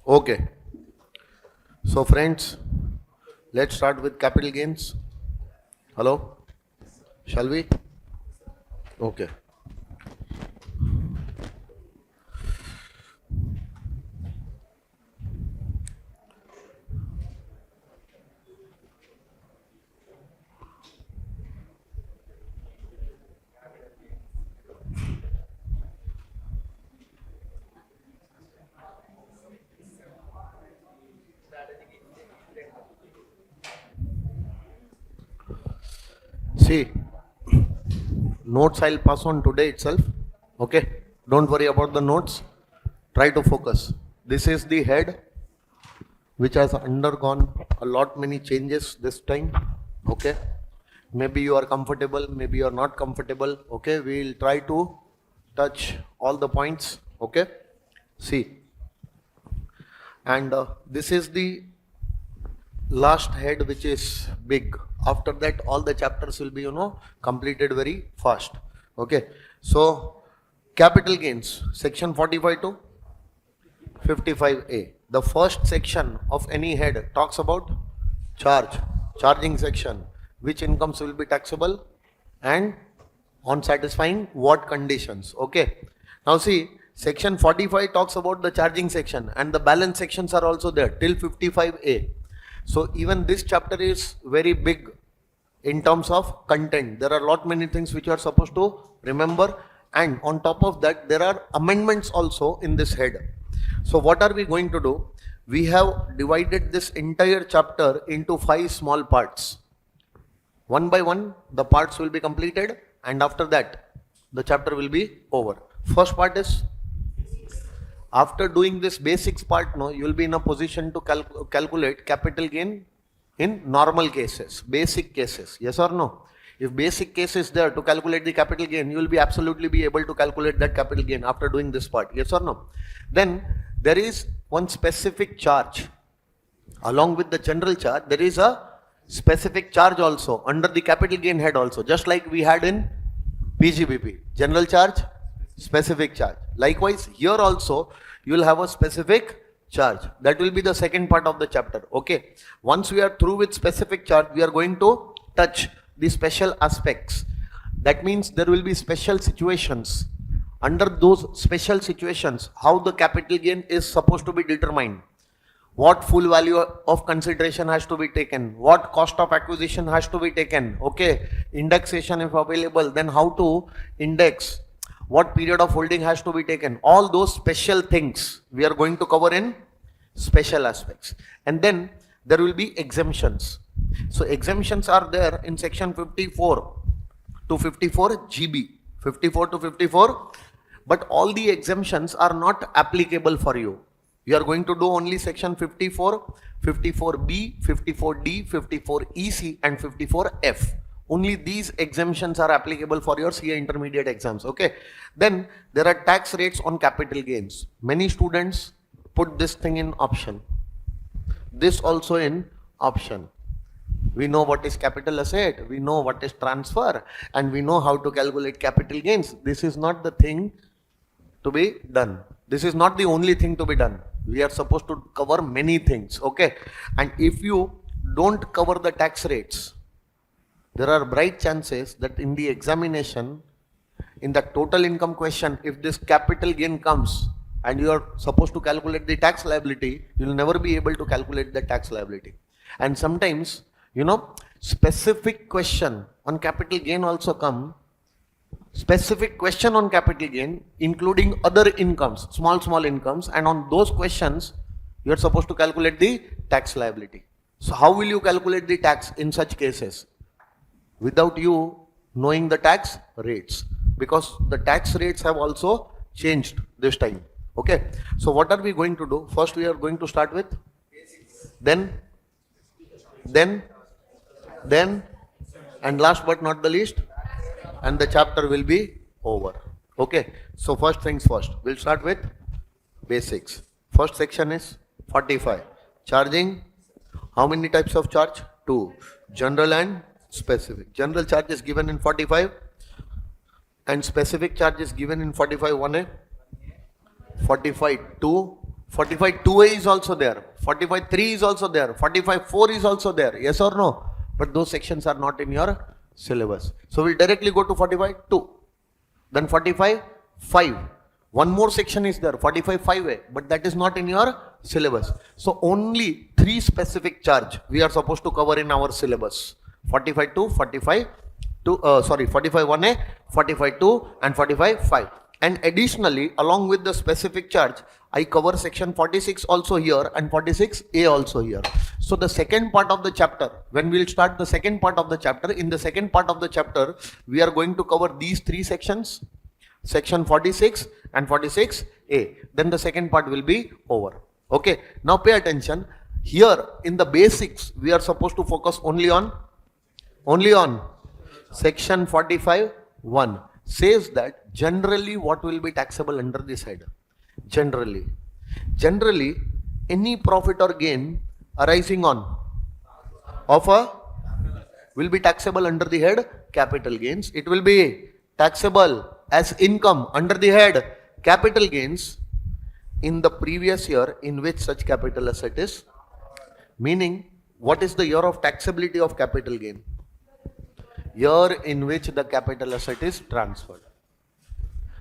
Okay. So friends, let's start with capital gains. Hello? Shall we? Okay. See, notes I'll pass on today itself. Okay. Don't worry about the notes. Try to focus. This is the head which has undergone a lot many changes this time. Okay. Maybe you are comfortable, maybe you are not comfortable. Okay. We'll try to touch all the points. Okay. See. And this is the last head which is big. After that all the chapters will be completed very fast. Okay, so capital gains section 45 to 55A, the first section of any head talks about charging section, which incomes will be taxable and on satisfying what conditions. Okay, now see, section 45 talks about the charging section and the balance sections are also there till 55A. So even this chapter is very big in terms of content. There are lot many things which you are supposed to remember, and on top of that there are amendments also in this head. So what are we going to do? We have divided this entire chapter into 5 small parts. One by one the parts will be completed and after that the chapter will be over. First part is, after doing this basics part, you will be in a position to calculate capital gain in normal cases, basic cases. Yes or no? If basic case is there to calculate the capital gain, you will be absolutely be able to calculate that capital gain after doing this part. Yes or no? Then there is one specific charge. Along with the general charge, there is a specific charge also under the capital gain head also, just like we had in PGBP. General charge, specific charge. Likewise, here also you will have a specific charge. That will be the second part of the chapter. Okay. Once we are through with specific charge, we are going to touch the special aspects. That means there will be special situations. Under those special situations, how the capital gain is supposed to be determined. What full value of consideration has to be taken, what cost of acquisition has to be taken. Okay. Indexation if available, then how to index, what period of holding has to be taken. All those special things we are going to cover in special aspects. And then there will be exemptions. So exemptions are there in section 54 to 54 GB, 54 to 54, but all the exemptions are not applicable for you. You are going to do only section 54, 54B, 54D, 54EC and 54F. Only these exemptions are applicable for your CA intermediate exams. Okay. Then there are tax rates on capital gains. Many students put this thing in option. This also in option. We know what is capital asset, we know what is transfer, and we know how to calculate capital gains. This is not the thing to be done. This is not the only thing to be done. We are supposed to cover many things. Okay. And if you don't cover the tax rates, there are bright chances that in the examination, in the total income question, if this capital gain comes and you are supposed to calculate the tax liability, you will never be able to calculate the tax liability. And sometimes, specific question on capital gain also come. Specific question on capital gain, including other incomes, small incomes, and on those questions, you are supposed to calculate the tax liability. So how will you calculate the tax in such cases? Without you knowing the tax rates, because the tax rates have also changed this time. Okay. So what are we going to do? First we are going to start with then and last but not the least, and the chapter will be over. Okay. So first things first, we'll start with basics. First section is 45. Charging. How many types of charge? 2. General and specific. General charge is given in 45 and specific charge is given in 45 1A, 45 2 45(2)(a) is also there, 45(3) is also there, 45(4) is also there, yes or no? But those sections are not in your syllabus. So we'll directly go to 45(2). Then 45(5). One more section is there, 45(5)(a), but that is not in your syllabus. So only 3 specific charge we are supposed to cover in our syllabus. 45(2), 45(1)(a), 45(2) and 45(5). And additionally, along with the specific charge, I cover section 46 also here and 46(a) also here. So the second part of the chapter, when we will start the second part of the chapter, in the second part of the chapter, we are going to cover these 3 sections, section 46 and 46(a). Then the second part will be over. Okay. Now pay attention. Here in the basics, we are supposed to focus only on section 45(1). Says that generally what will be taxable under this head? Generally, any profit or gain arising on of a will be taxable under the head capital gains. It will be taxable as income under the head capital gains in the previous year in which such capital asset is. Meaning, what is the year of taxability of capital gain? Year in which the capital asset is transferred.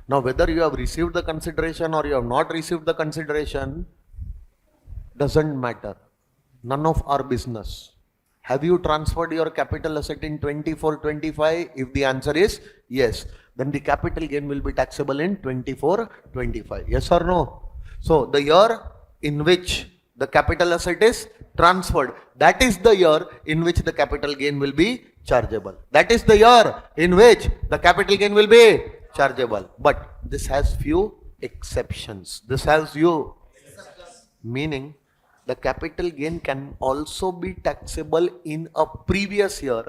Now, whether you have received the consideration or you have not received the consideration doesn't matter. None of our business. Have you transferred your capital asset in 24-25? If the answer is yes, then the capital gain will be taxable in 24-25. Yes or no? So, the year in which the capital asset is transferred, that is the year in which the capital gain will be chargeable. That is the year in which the capital gain will be chargeable. But this has few exceptions. This has few, meaning the capital gain can also be taxable in a previous year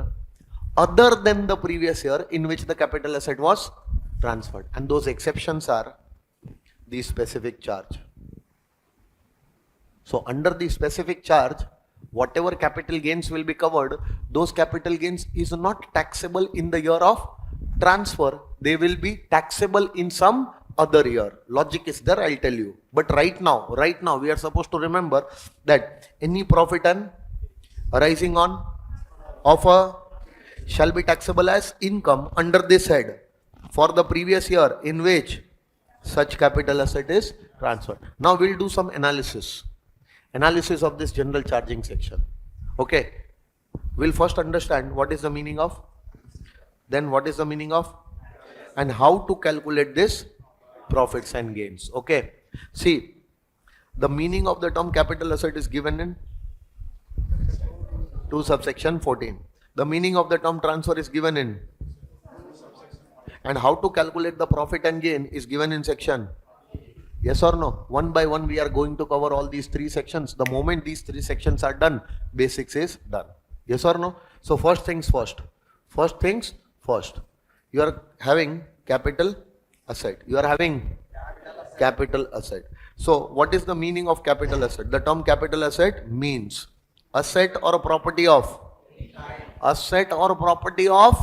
other than the previous year in which the capital asset was transferred. And those exceptions are the specific charge. So under the specific charge, whatever capital gains will be covered, those capital gains is not taxable in the year of transfer. They will be taxable in some other year. Logic is there, I'll tell you. But right now, we are supposed to remember that any profit and arising on of a shall be taxable as income under this head for the previous year in which such capital asset is transferred. Now we'll do some analysis of this general charging section. Okay. We'll first understand what is the meaning of, then what is the meaning of, and how to calculate this profits and gains. Okay. See, the meaning of the term capital asset is given in 2 subsection 14. The meaning of the term transfer is given in, and how to calculate the profit and gain is given in section. Yes or no? One by one we are going to cover all these 3 sections. The moment these 3 sections are done, basics is done. Yes or no? So first things first. You are having capital asset. Capital asset. So what is the meaning of capital asset? The term capital asset means asset or property of. Asset or property of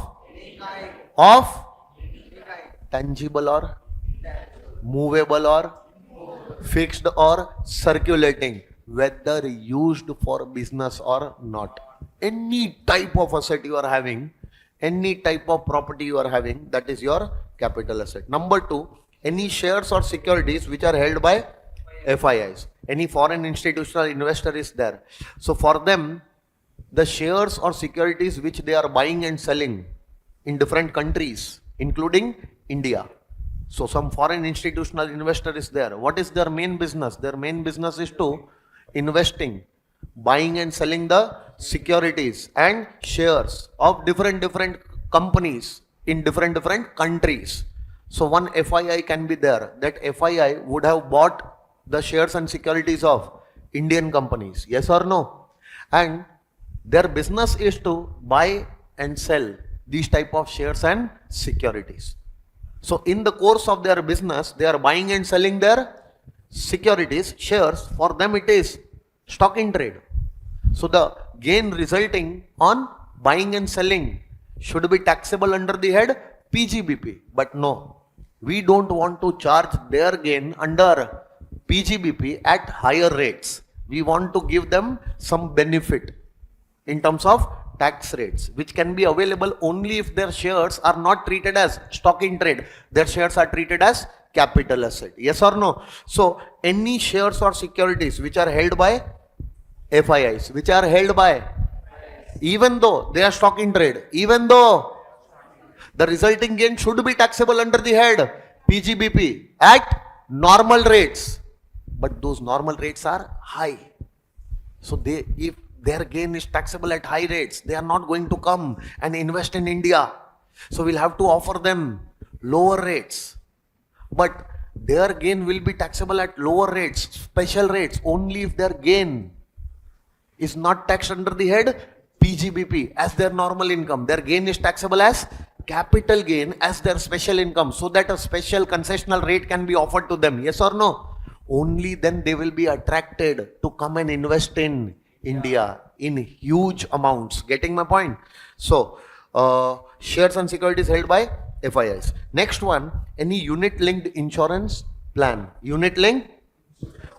tangible or movable or fixed or circulating, whether used for business or not. Any type of asset you are having, any type of property you are having, that is your capital asset. Number 2, any shares or securities which are held by FIIs. Any foreign institutional investor is there. So for them, the shares or securities which they are buying and selling in different countries, including India. So some foreign institutional investor is there. What is their main business? Their main business is to investing, buying and selling the securities and shares of different companies in different countries. So one FII can be there. That FII would have bought the shares and securities of Indian companies. Yes or no? And their business is to buy and sell these type of shares and securities. So in the course of their business, they are buying and selling their securities, shares. For them it is stock in trade. So the gain resulting on buying and selling should be taxable under the head PGBP. But no, we don't want to charge their gain under PGBP at higher rates. We want to give them some benefit in terms of tax rates, which can be available only if their shares are not treated as stock in trade. Their shares are treated as capital asset. Yes or no? So any shares or securities which are held by FIIs, which are held by, even though they are stock in trade, even though the resulting gain should be taxable under the head PGBP at normal rates, but those normal rates are high. So if their gain is taxable at high rates, they are not going to come and invest in India. So we'll have to offer them lower rates. But their gain will be taxable at lower rates, special rates, only if their gain is not taxed under the head PGBP as their normal income. Their gain is taxable as capital gain as their special income, so that a special concessional rate can be offered to them. Yes or no? Only then they will be attracted to come and invest in India in huge amounts. Getting my point? So shares and securities held by FIIs. Next one, any unit linked insurance plan. Unit linked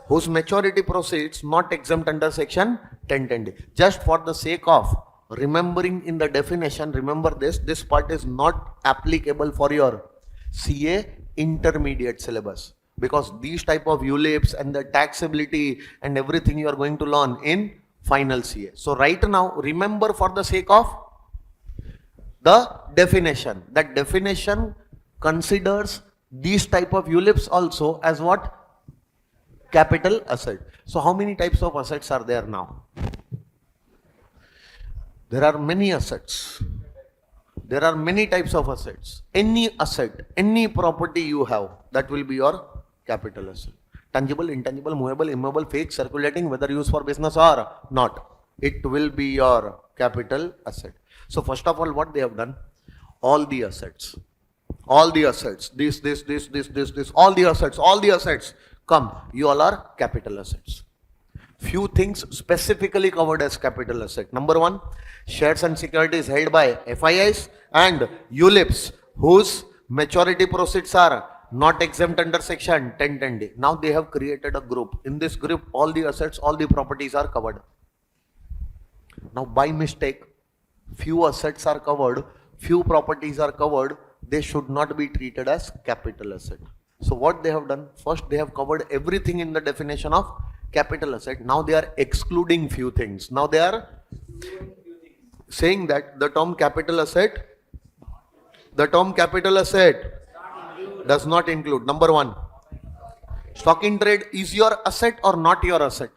whose maturity proceeds not exempt under section 1010D. Just for the sake of remembering in the definition, remember this part is not applicable for your CA intermediate syllabus, because these type of ULIPs and the taxability and everything you are going to learn in final CA. So right now, remember for the sake of the definition, that definition considers these type of ULIPs also as what? Capital asset. So how many types of assets are there now? There are many assets. There are many types of assets. Any asset, any property you have, that will be your capital asset. Tangible, intangible, movable, immovable, fixed, circulating, whether used for business or not, it will be your capital asset. So first of all, what they have done? All the assets, all the assets, this, all the assets, come, you all are capital assets. Few things specifically covered as capital asset. Number one, shares and securities held by FIIs and ULIPs whose maturity proceeds are not exempt under section 1010D. Now they have created a group. In this group, all the assets, all the properties are covered. Now by mistake, few assets are covered, few properties are covered, they should not be treated as capital asset. So what they have done? First they have covered everything in the definition of capital asset. Now they are excluding few things. Now they are saying that the term capital asset does not include. Number one, stock in trade is your asset or not your asset?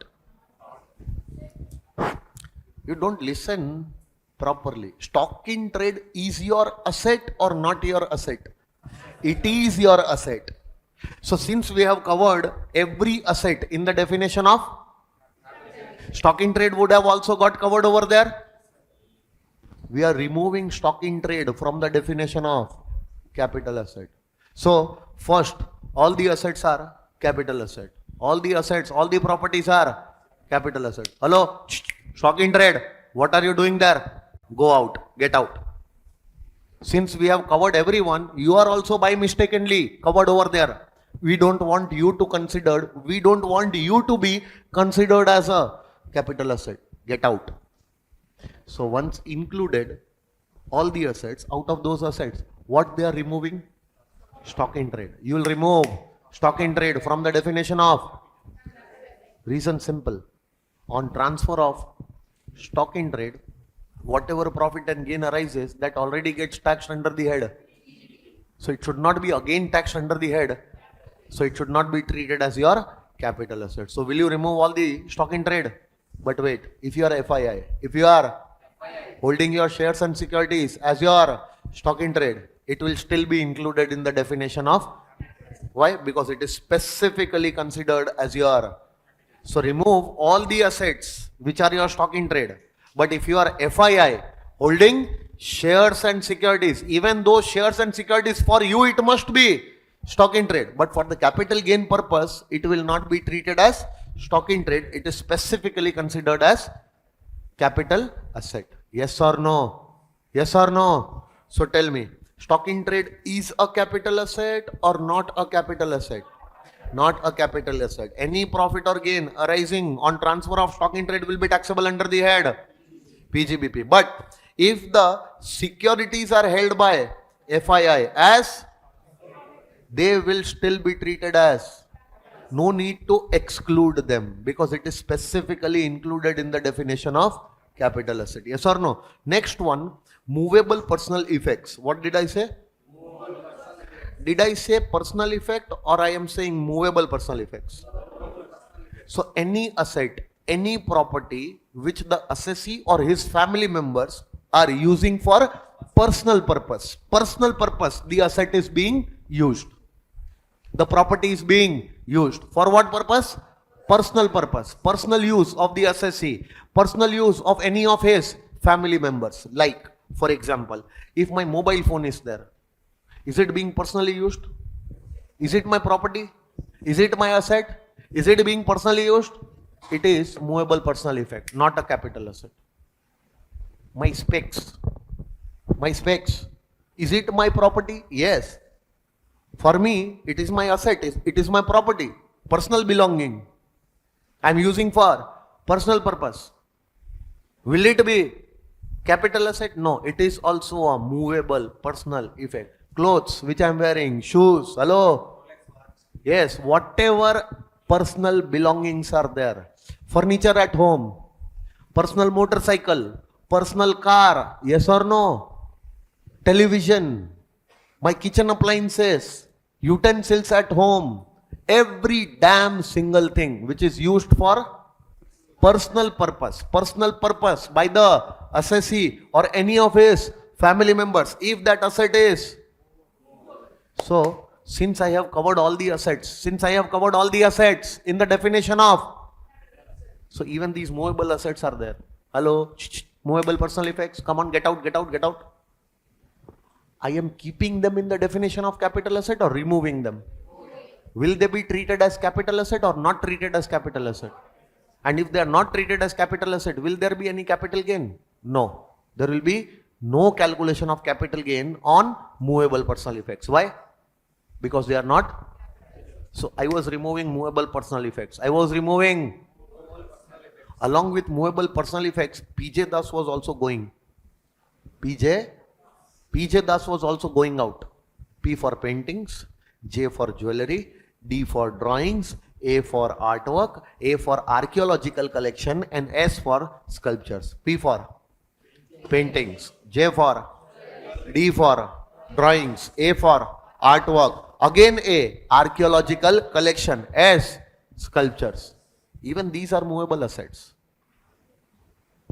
You don't listen properly. Stock in trade is your asset or not your asset? It is your asset. So since we have covered every asset in the definition of stock in trade, would have also got covered over there. We are removing stock in trade from the definition of capital asset. So first, all the assets are capital asset. All the assets, all the properties are capital asset. Hello, stock in trade, what are you doing there? Go out, get out. Since we have covered everyone, you are also by mistakenly covered over there. We don't want you to consider, we don't want you to be considered as a capital asset. Get out. So once included all the assets, out of those assets, what they are removing? Stock in trade. You will remove stock in trade from the definition of. Reason simple. On transfer of stock in trade, whatever profit and gain arises, that already gets taxed under the head. So it should not be again taxed under the head. So it should not be treated as your capital asset. So will you remove all the stock in trade? But wait, if you are FII, if you are holding your shares and securities as your stock in trade, it will still be included in the definition of. Why? Because it is specifically considered as your. So remove all the assets which are your stock in trade. But if you are FII holding shares and securities, even though shares and securities for you it must be stock in trade, but for the capital gain purpose it will not be treated as stock in trade. It is specifically considered as capital asset. Yes or no? Yes or no? So tell me, stock in trade is a capital asset or not a capital asset? Not a capital asset. Any profit or gain arising on transfer of stock in trade will be taxable under the head PGBP. But if the securities are held by FII as, they will still be treated as. No need to exclude them because it is specifically included in the definition of capital asset. Yes or no? Next one, movable personal effects. What did I say? Did I say personal effect or I am saying movable personal effects? So any asset, any property which the assessee or his family members are using for personal purpose. Personal purpose, the asset is being used. The property is being used. For what purpose? Personal purpose. Personal use of the assessee. Personal use of any of his family members. Like, for example, if my mobile phone is there, is it being personally used? Is it my property? Is it my asset? Is it being personally used? It is movable personal effect, not a capital asset. My specs. Is it my property? Yes. For me, it is my asset. It is my property. Personal belonging. I am using for personal purpose. Will it be capital asset? No. It is also a movable personal effect. Clothes which I am wearing, shoes, hello. Yes, whatever personal belongings are there. Furniture at home, personal motorcycle, personal car, yes or no? Television, my kitchen appliances, utensils at home, every damn single thing which is used for personal purpose by the assessee or any of his family members, if that asset is. So, since I have covered all the assets, in the definition of, so even these movable assets are there. Hello, movable personal effects, come on, get out. I am keeping them in the definition of capital asset or removing them? Will they be treated as capital asset or not treated as capital asset? And if they are not treated as capital asset, will there be any capital gain? No. There will be no calculation of capital gain on movable personal effects. Why? Because they are not. So I was removing movable personal effects. Along with movable personal effects, PJ Das was also going. PJ Das was also going out. P for paintings, J for jewelry, D for drawings, A for artwork, A for archaeological collection, and S for sculptures. P for paintings, J for, D for drawings, A for artwork, again A, archaeological collection, S, sculptures. Even these are movable assets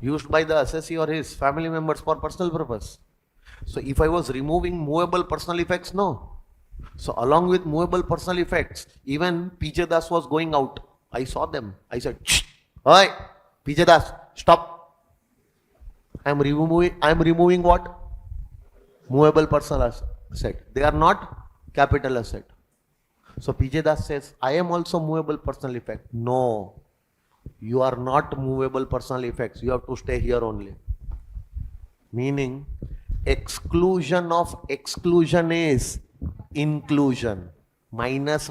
used by the assessee or his family members for personal purpose. So if I was removing movable personal effects, no. So along with movable personal effects, even PJ Das was going out. I saw them. I said, "Oi, PJ Das, stop. I am removing what? Movable personal asset. They are not capital asset." So PJ Das says, "I am also movable personal effect." No, you are not movable personal effects. You have to stay here only. Meaning, exclusion of exclusion is inclusion. Minus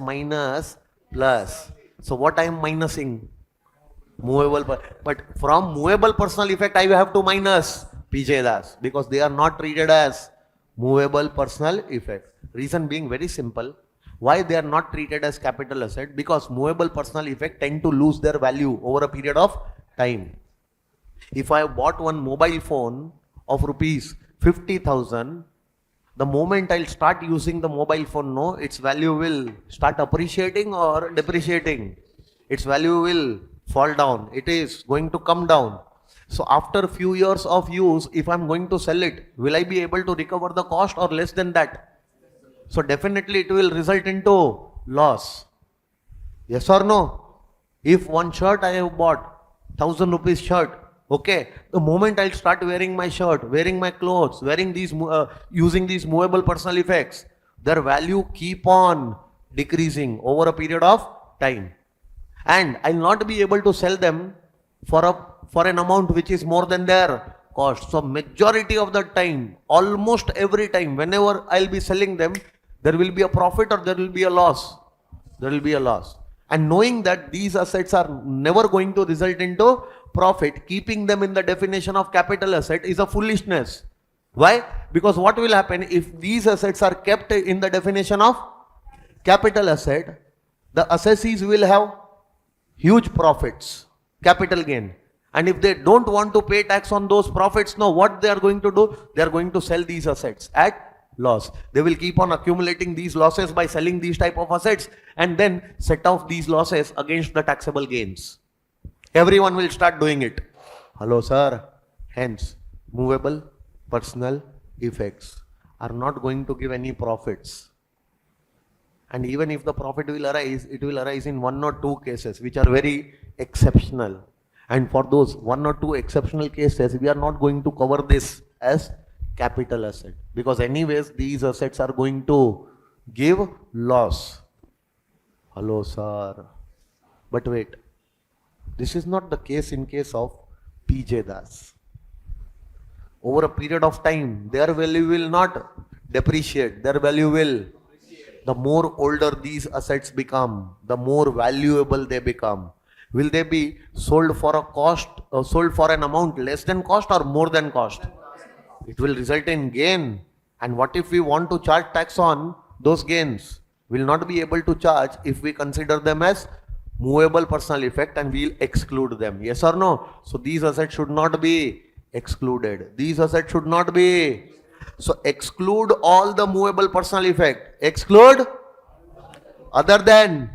plus. So what I am minusing? Movable. But from movable personal effect, I have to minus PJ Das because they are not treated as movable personal effect. Reason being very simple. Why they are not treated as capital asset? Because movable personal effect tend to lose their value over a period of time. If I have bought one mobile phone of rupees 50,000, the moment I'll start using the mobile phone, no, its value will start appreciating or depreciating. Its value will fall down. It is going to come down. So after a few years of use, if I'm going to sell it, will I be able to recover the cost or less than that? So definitely it will result into loss. Yes or no? If one shirt I have bought, 1,000 rupees shirt, okay, the moment I'll start wearing my shirt, wearing my clothes, wearing these, using these movable personal effects, their value keep on decreasing over a period of time. And I'll not be able to sell them for an amount which is more than their cost. So majority of the time, almost every time, whenever I'll be selling them, there will be a profit or there will be a loss. There will be a loss. And knowing that these assets are never going to result into profit, keeping them in the definition of capital asset is a foolishness. Why? Because what will happen if these assets are kept in the definition of capital asset, the assessees will have huge profits, capital gain. And if they don't want to pay tax on those profits, now what they are going to do? They are going to sell these assets at loss. They will keep on accumulating these losses by selling these type of assets and then set off these losses against the taxable gains. Everyone will start doing it. Hello, sir. Hence, movable personal effects are not going to give any profits. And even if the profit will arise, it will arise in 1 or 2 cases, which are very exceptional. And for those 1 or 2 exceptional cases, we are not going to cover this as capital asset. Because anyways, these assets are going to give loss. Hello, sir. But wait, this is not the case in case of PJ Das. Over a period of time, their value will not depreciate. Their value will. The more older these assets become, the more valuable they become. Will they be sold for a cost, sold for an amount less than cost or more than cost? It will result in gain. And what if we want to charge tax on those gains? We'll not be able to charge if we consider them as movable personal effect and we'll exclude them. Yes or no? So these assets should not be excluded. These assets should not be. So exclude all the movable personal effect. Exclude other than.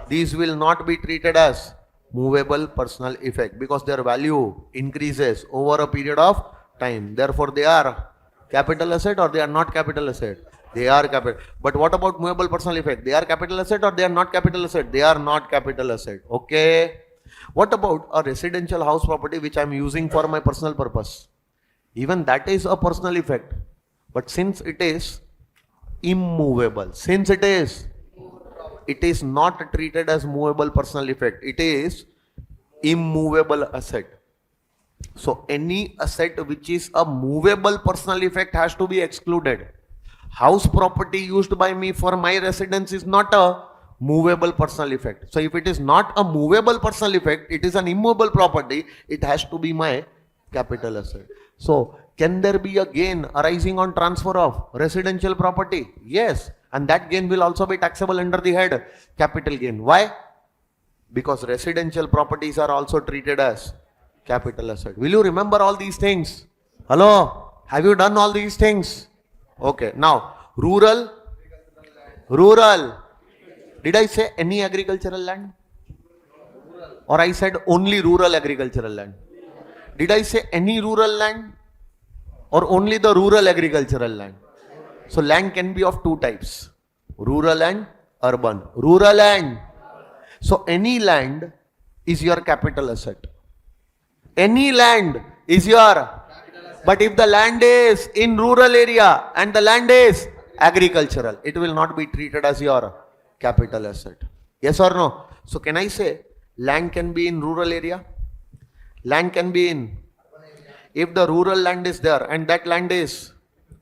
These will not be treated as movable personal effect because their value increases over a period of time. Therefore, they are capital asset or they are not capital asset? They are capital. But what about movable personal effect? They are capital asset or they are not capital asset? They are not capital asset. Okay. What about a residential house property which I am using for my personal purpose? Even that is a personal effect. But since it is immovable, since it is not treated as movable personal effect. It is immovable asset. So any asset which is a movable personal effect has to be excluded. House property used by me for my residence is not a movable personal effect. So if it is not a movable personal effect, it is an immovable property, it has to be my capital asset. So can there be a gain arising on transfer of residential property? Yes. And that gain will also be taxable under the head capital gain. Why? Because residential properties are also treated as capital asset. Will you remember all these things? Hello? Have you done all these things? Okay. Now, rural. Did I say any agricultural land? Or I said only rural agricultural land? Did I say any rural land? Or only the rural agricultural land? So land can be of 2 types, rural and urban. Rural and, so any land is your capital asset. Any land is your, but if the land is in rural area and the land is agricultural, it will not be treated as your capital asset. Yes or no? So can I say land can be in rural area? Land can be in, if the rural land is there and that land is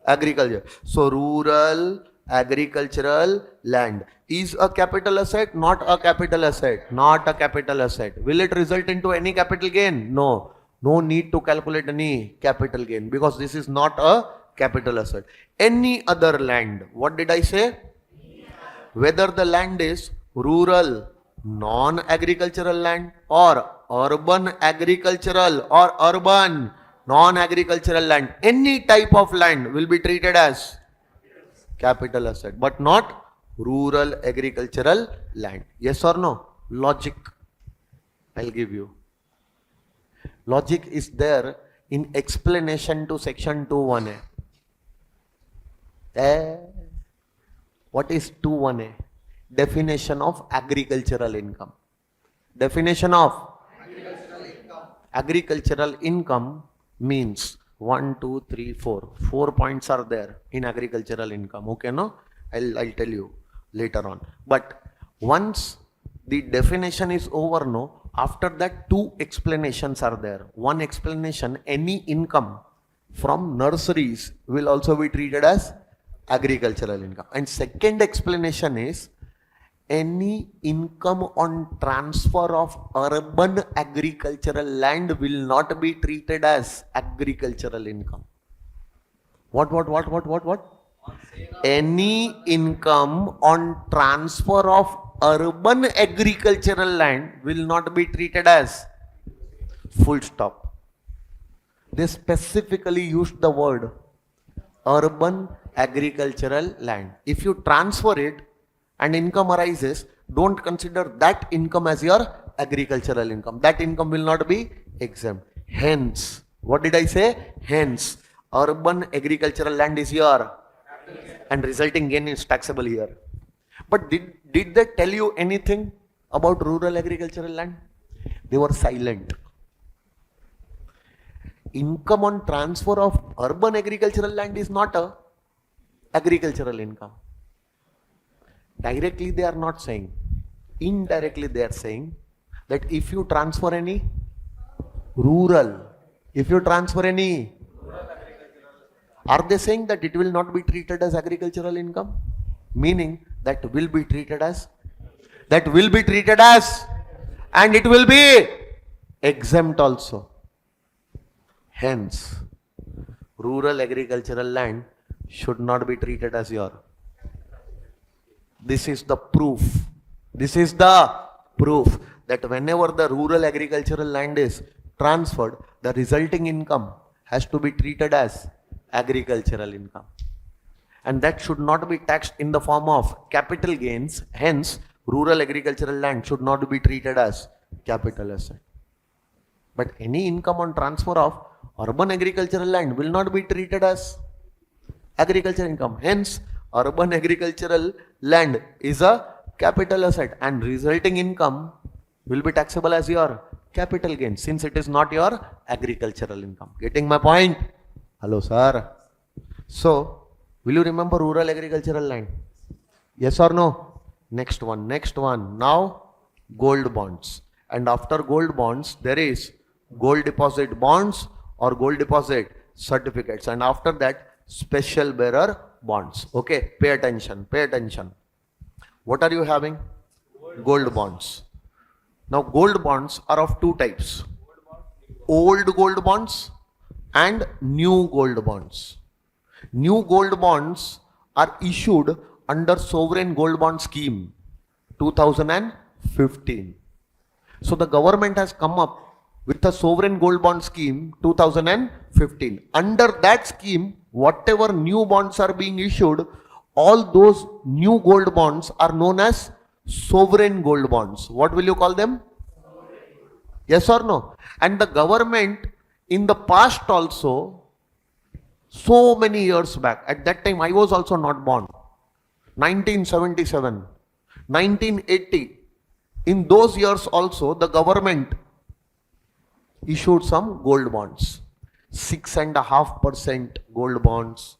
agriculture. So rural agricultural land is a capital asset, not a capital asset, not a capital asset. Will it result into any capital gain? No. No need to calculate any capital gain because this is not a capital asset. Any other land, what did I say? Whether the land is rural, non-agricultural land or urban agricultural or urban non-agricultural land, any type of land will be treated as capital asset, but not rural agricultural land. Yes or no? Logic. I'll give you. Logic is there in explanation to section 2(1)(a). What is 2(1)(a)? Definition of agricultural income. Definition of agricultural income means 1, 2, 3, 4. 4 points are there in agricultural income. Okay, no? I'll tell you later on. But once the definition is over, no? After that, 2 explanations are there. One explanation, any income from nurseries will also be treated as agricultural income. And second explanation is any income on transfer of urban agricultural land will not be treated as agricultural income. What? Any income on transfer of urban agricultural land will not be treated as, full stop. They specifically used the word urban agricultural land. If you transfer it and income arises, don't consider that income as your agricultural income. That income will not be exempt. Hence, what did I say? Hence, urban agricultural land is your, and resulting gain is taxable here. But did they tell you anything about rural agricultural land? They were silent. Income on transfer of urban agricultural land is not a agricultural income. Directly they are not saying. Indirectly they are saying that if you transfer any rural, are they saying that it will not be treated as agricultural income? Meaning that will be treated as, and it will be exempt also. Hence, rural agricultural land should not be treated as your. This is the proof. That whenever the rural agricultural land is transferred, the resulting income has to be treated as agricultural income. And that should not be taxed in the form of capital gains. Hence, rural agricultural land should not be treated as capital asset. But any income on transfer of urban agricultural land will not be treated as agricultural income. Hence, urban agricultural land is a capital asset and resulting income will be taxable as your capital gain since it is not your agricultural income. Getting my point? Hello, sir. So, will you remember rural agricultural land? Yes or no? Next one. Now, gold bonds. And after gold bonds, there is gold deposit bonds or gold deposit certificates. And after that, special bearer bonds. Okay, pay attention. What are you having? Gold bonds. Now, gold bonds are of two types. Old gold bonds and new gold bonds. New gold bonds are issued under Sovereign Gold Bond Scheme 2015. So the government has come up with a Sovereign Gold Bond Scheme 2015. Under that scheme, whatever new bonds are being issued, all those new gold bonds are known as sovereign gold bonds. What will you call them? Yes or no? And the government in the past also, so many years back, at that time I was also not born, 1977, 1980, in those years also the government issued some gold bonds, 6.5% gold bonds,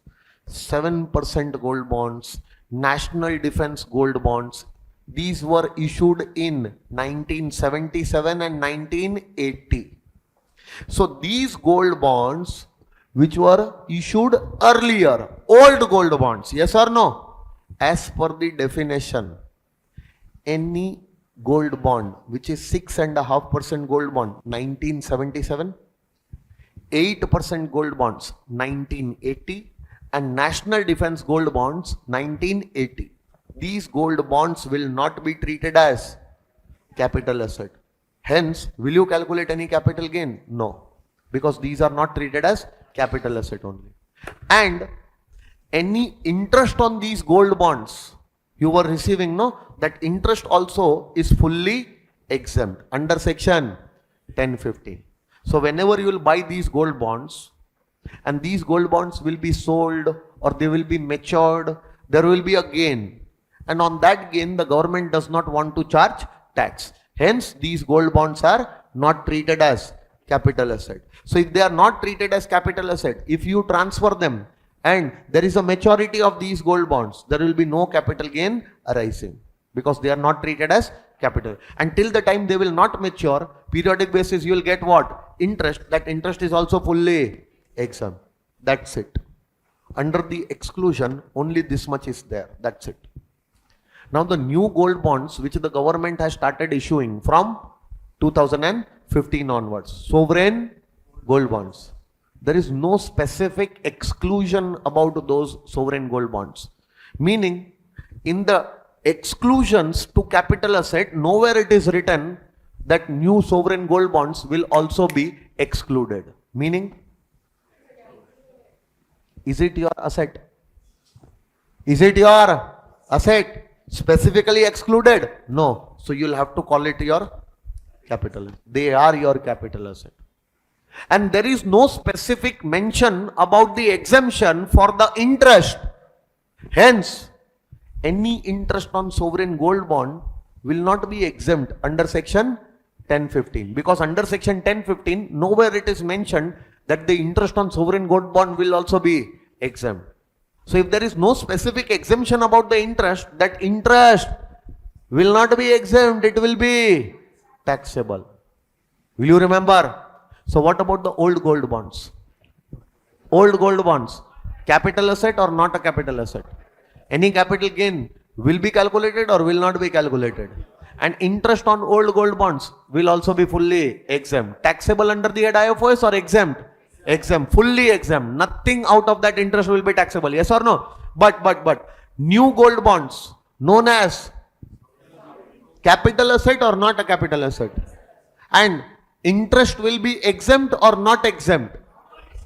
7% gold bonds, national defense gold bonds. These were issued in 1977 and 1980. So these gold bonds which were issued earlier, old gold bonds, yes or no? As per the definition, any gold bond which is 6.5% gold bond 1977, 8% gold bonds 1980 and national defense gold bonds 1980. These gold bonds will not be treated as capital asset. Hence, will you calculate any capital gain? No, because these are not treated as capital asset only. And any interest on these gold bonds you were receiving, no, that interest also is fully exempt under section 1015. So whenever you will buy these gold bonds and these gold bonds will be sold or they will be matured, there will be a gain. And on that gain, the government does not want to charge tax. Hence, these gold bonds are not treated as capital asset. So if they are not treated as capital asset, if you transfer them and there is a maturity of these gold bonds, there will be no capital gain arising because they are not treated as capital. Until the time they will not mature, periodic basis you will get what? Interest. That interest is also fully exempt. That's it. Under the exclusion, only this much is there. That's it. Now the new gold bonds which the government has started issuing from 2015 onwards, sovereign gold bonds. There is no specific exclusion about those sovereign gold bonds. Meaning, in the exclusions to capital asset, nowhere it is written that new sovereign gold bonds will also be excluded. Meaning, is it your asset? Is it your asset specifically excluded? No. So you'll have to call it your capital. They are your capital asset. And there is no specific mention about the exemption for the interest. Hence, any interest on sovereign gold bond will not be exempt under section 1015. Because under section 1015, nowhere it is mentioned that the interest on sovereign gold bond will also be exempt. So if there is no specific exemption about the interest, that interest will not be exempt, it will be taxable. Will you remember? So what about the old gold bonds? Old gold bonds, capital asset or not a capital asset? Any capital gain will be calculated or will not be calculated? And interest on old gold bonds will also be fully exempt. Taxable under the head IFOS or exempt? Exempt, fully exempt. Nothing out of that interest will be taxable. Yes or no? But new gold bonds known as capital asset or not a capital asset? And interest will be exempt or not exempt?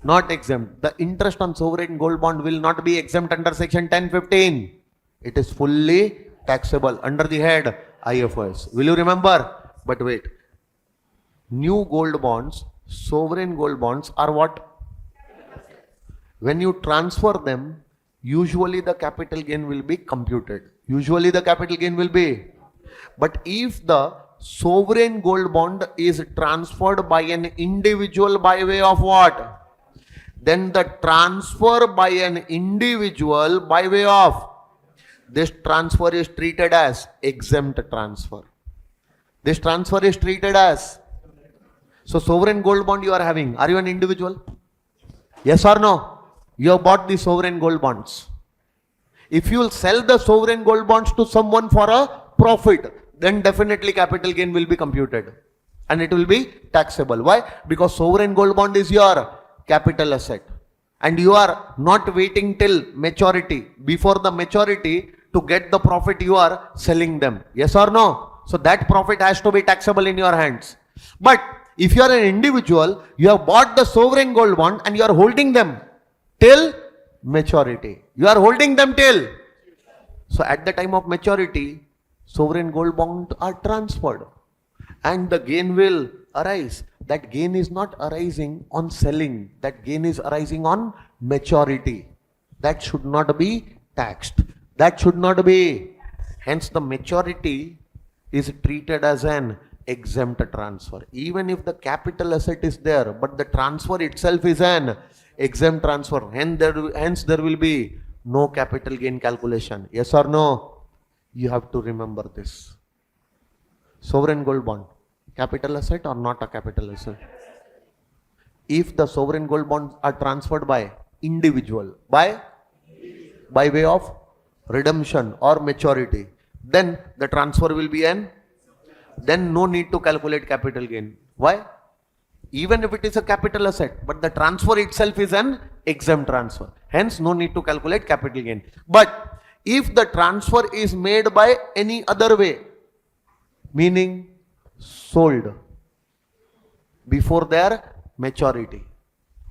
Not exempt. The interest on sovereign gold bond will not be exempt under section 1015. It is fully taxable under the head IFOS. Will you remember? But wait. New gold bonds, sovereign gold bonds are what? When you transfer them, usually the capital gain will be computed. Usually the capital gain will be. But if the sovereign gold bond is transferred by an individual by way of what? Then the transfer by an individual by way of this transfer is treated as exempt transfer. This transfer is treated as. So sovereign gold bond you are having, are you an individual? Yes or no? You have bought the sovereign gold bonds. If you will sell the sovereign gold bonds to someone for a profit, then definitely capital gain will be computed and it will be taxable. Why? Because sovereign gold bond is your capital asset and you are not waiting till maturity. Before the maturity to get the profit you are selling them. Yes or no? So that profit has to be taxable in your hands. But if you are an individual, you have bought the sovereign gold bond and you are holding them till maturity. You are holding them till. So at the time of maturity, sovereign gold bonds are transferred and the gain will arise. That gain is not arising on selling. That gain is arising on maturity. That should not be taxed. That should not be. Hence the maturity is treated as an exempt transfer. Even if the capital asset is there, but the transfer itself is an exempt transfer. Hence there will be no capital gain calculation. Yes or no? You have to remember this. Sovereign gold bond, capital asset or not a capital asset? If the sovereign gold bonds are transferred by individual, by way of redemption or maturity, then the transfer will be then no need to calculate capital gain. Why? Even if it is a capital asset, but the transfer itself is an exempt transfer. Hence, no need to calculate capital gain. But if the transfer is made by any other way, meaning sold before their maturity.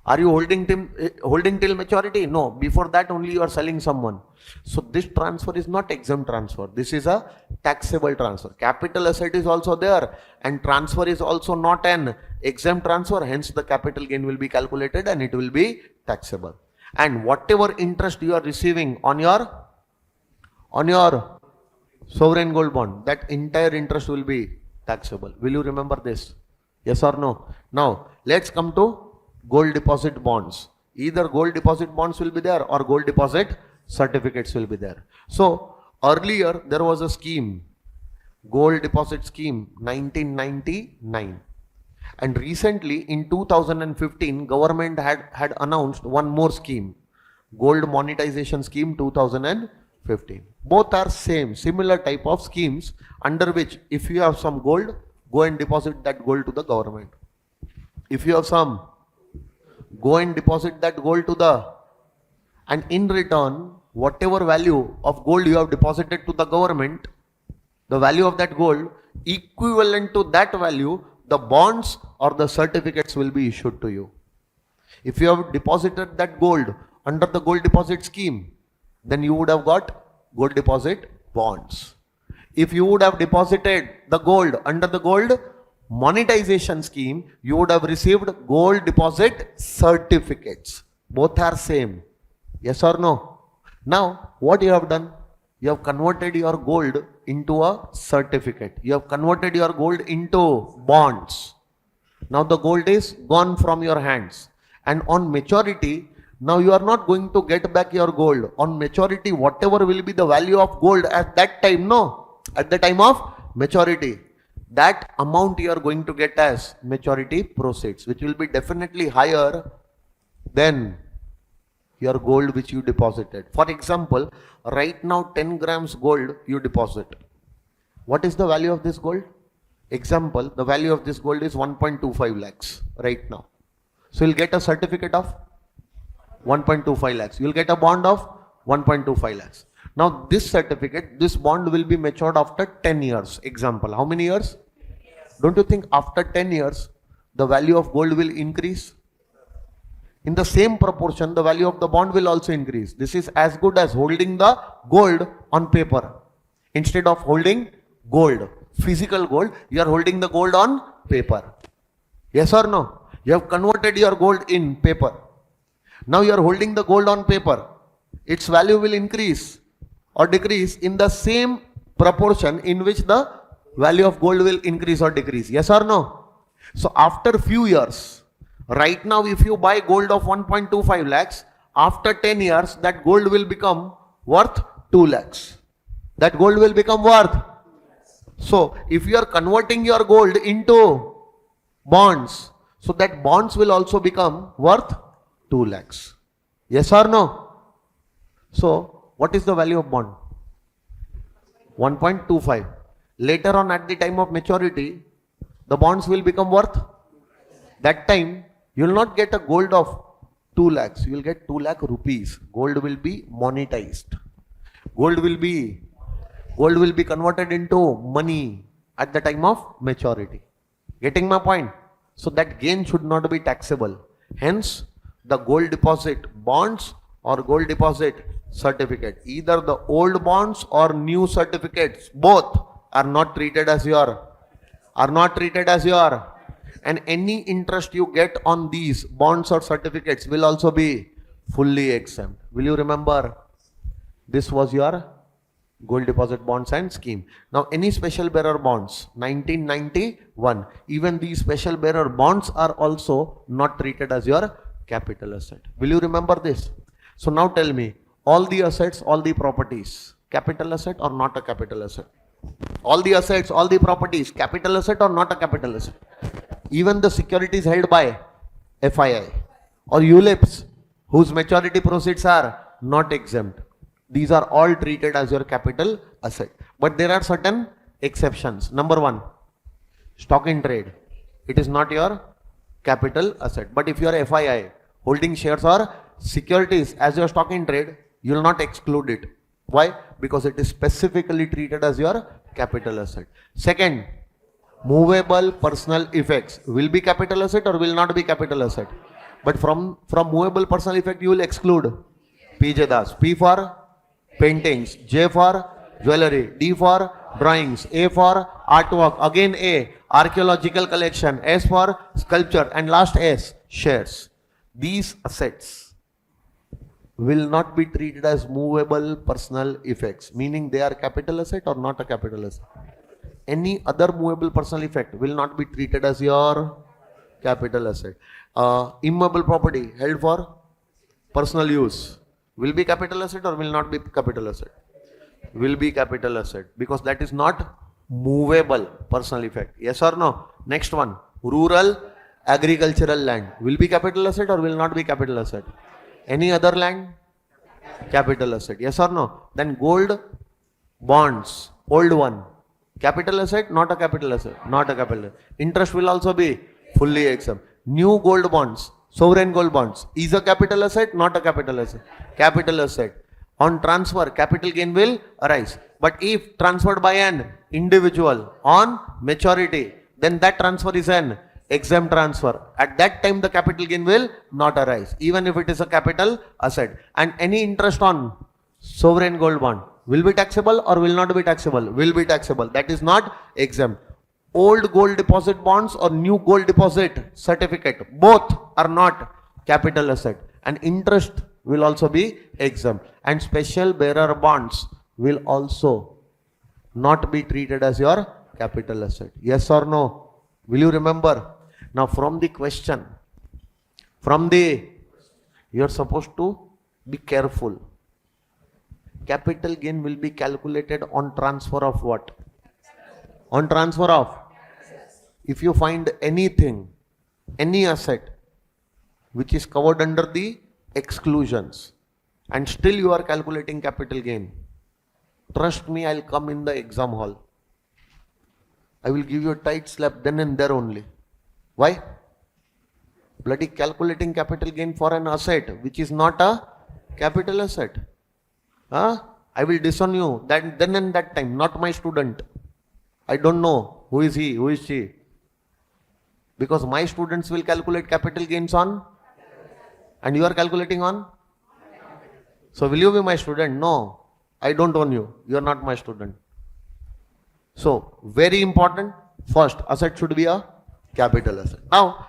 Are you holding till maturity? No. Before that only you are selling someone. So this transfer is not exempt transfer. This is a taxable transfer. Capital asset is also there and transfer is also not an exempt transfer. Hence the capital gain will be calculated and it will be taxable. And whatever interest you are receiving on your sovereign gold bond, that entire interest will be taxable. Will you remember this? Yes or no? Now let's come to gold deposit bonds. Either gold deposit bonds will be there or gold deposit certificates will be there. So earlier there was a scheme, gold deposit scheme 1999, and recently in 2015 government had announced one more scheme, gold monetization scheme 2015. 15. Both are similar type of schemes under which if you have some gold, go and deposit that gold to the government. If you have some, go and deposit that gold to the, and in return, whatever value of gold you have deposited to the government, the value of that gold, equivalent to that value, the bonds or the certificates will be issued to you. If you have deposited that gold under the gold deposit scheme, then you would have got gold deposit bonds. If you would have deposited the gold under the gold monetization scheme, you would have received gold deposit certificates. Both are same. Yes or no? Now, what you have done? You have converted your gold into a certificate. You have converted your gold into bonds. Now the gold is gone from your hands. And on maturity, now you are not going to get back your gold. On maturity, whatever will be the value of gold at that time, no, at the time of maturity, that amount you are going to get as maturity proceeds, which will be definitely higher than your gold which you deposited. For example, right now 10 grams gold you deposit. What is the value of this gold? Example, the value of this gold is 1.25 lakhs right now. So you'll get a certificate of 1.25 lakhs. You'll get a bond of 1.25 lakhs. Now this certificate, this bond will be matured after 10 years. Example, how many years? Don't you think after 10 years, the value of gold will increase? In the same proportion, the value of the bond will also increase. This is as good as holding the gold on paper. Instead of holding gold, physical gold, you are holding the gold on paper. Yes or no? You have converted your gold in paper. Now you are holding the gold on paper. Its value will increase or decrease in the same proportion in which the value of gold will increase or decrease. Yes or no? So after few years, right now if you buy gold of 1.25 lakhs, after 10 years that gold will become worth 2 lakhs. That gold will become worth. So if you are converting your gold into bonds, so that bonds will also become worth 2 lakhs. Yes or no? So what is the value of bond? 1.25. Later on at the time of maturity, the bonds will become worth. That time you will not get a gold of 2 lakhs. You will get 2 lakh rupees. Gold will be monetized. Gold will be converted into money at the time of maturity. Getting my point? So that gain should not be taxable. Hence, the gold deposit bonds or gold deposit certificate, either the old bonds or new certificates, both are not treated as your, and any interest you get on these bonds or certificates will also be fully exempt. Will you remember? This was your gold deposit bonds and scheme. Now any special bearer bonds, 1991, even these special bearer bonds are also not treated as your capital asset. Will you remember this? So now tell me, all the assets, all the properties, capital asset or not a capital asset? All the assets, all the properties, capital asset or not a capital asset? Even the securities held by FII or ULIPs whose maturity proceeds are not exempt. These are all treated as your capital asset. But there are certain exceptions. Number one, stock in trade. It is not your capital asset. But if you are FII holding shares or securities as your stock in trade, you will not exclude it. Why? Because it is specifically treated as your capital asset. Second, movable personal effects will be capital asset or will not be capital asset. But from movable personal effect you will exclude PJ Das. P for paintings, J for jewelry, D for drawings, A for artwork, again A, archaeological collection, S for sculpture, and last S, shares. These assets will not be treated as movable personal effects, meaning they are capital asset or not a capital asset. Any other movable personal effect will not be treated as your capital asset. Immobile property held for personal use will be capital asset or will not be capital asset? Will be capital asset, because that is not movable personal effect. Yes or no? Next one, rural agricultural land will be capital asset or will not be capital asset? Any other land? Capital asset. Yes or no? Then gold bonds, old one. Capital asset, not a capital asset, not a capital. Interest will also be fully exempt. New gold bonds, sovereign gold bonds, is a capital asset, not a capital asset. Capital asset. On transfer, capital gain will arise. But if transferred by an individual on maturity, then that transfer is an exempt transfer. At that time, the capital gain will not arise, even if it is a capital asset. And any interest on sovereign gold bond will be taxable or will not be taxable? Will be taxable. That is not exempt. Old gold deposit bonds or new gold deposit certificate, both are not capital asset. And interest will also be exempt. And special bearer bonds will also not be treated as your capital asset. Yes or no? Will you remember? Now from the question, you're supposed to be careful. Capital gain will be calculated on transfer of what? On transfer of? If you find anything, any asset which is covered under the exclusions and still you are calculating capital gain, trust me, I'll come in the exam hall. I will give you a tight slap then and there only. Why? Bloody calculating capital gain for an asset which is not a capital asset. I will disown you that then and that time, not my student. I don't know who is he, who is she. Because my students will calculate capital gains on, and you are calculating on. So will you be my student? No, I don't own you. You are not my student. So very important. First, asset should be a capital asset. Now,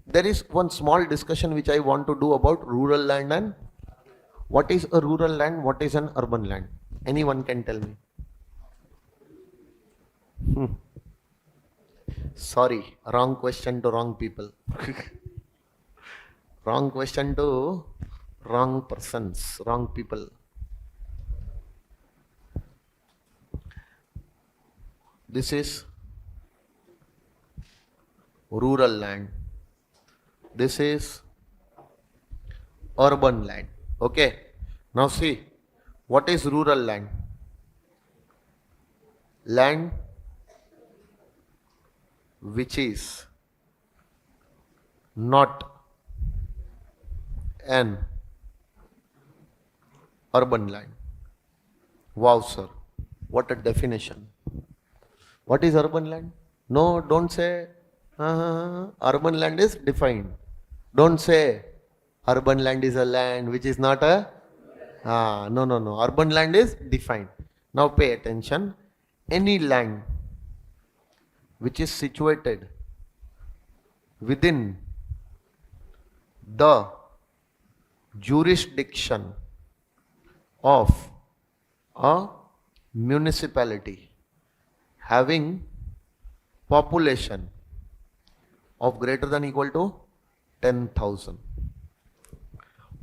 there is one small discussion which I want to do about rural land and what is a rural land, what is an urban land. Anyone can tell me. Sorry, wrong question to wrong people. Wrong question to wrong persons, wrong people. This is rural land. This is urban land. Okay. Now see, what is rural land? Land which is not an urban land. Wow, sir. What a definition. What is urban land? No, don't say urban land is defined. Don't say urban land is a land which is not a... No. Urban land is defined. Now pay attention. Any land which is situated within the jurisdiction of a municipality having population of greater than equal to 10,000.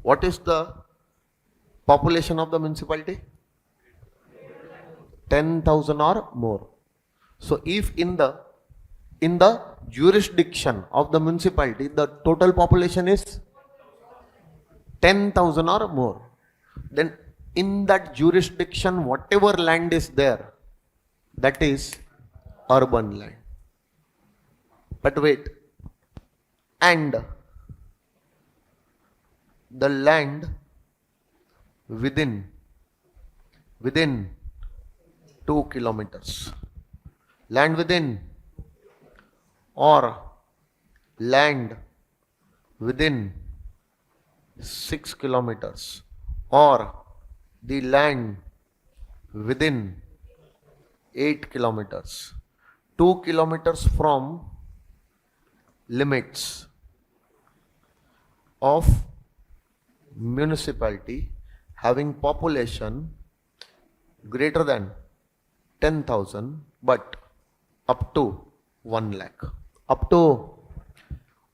What is the population of the municipality? 10,000 or more. So if in the jurisdiction of the municipality the total population is 10,000 or more, then in that jurisdiction whatever land is there, that is urban land. But wait, and the land within 2 kilometers, land within or land within 6 kilometers or the land within 8 kilometers, 2 kilometers from limits of municipality having population greater than 10,000 but up to 1 lakh. Up to,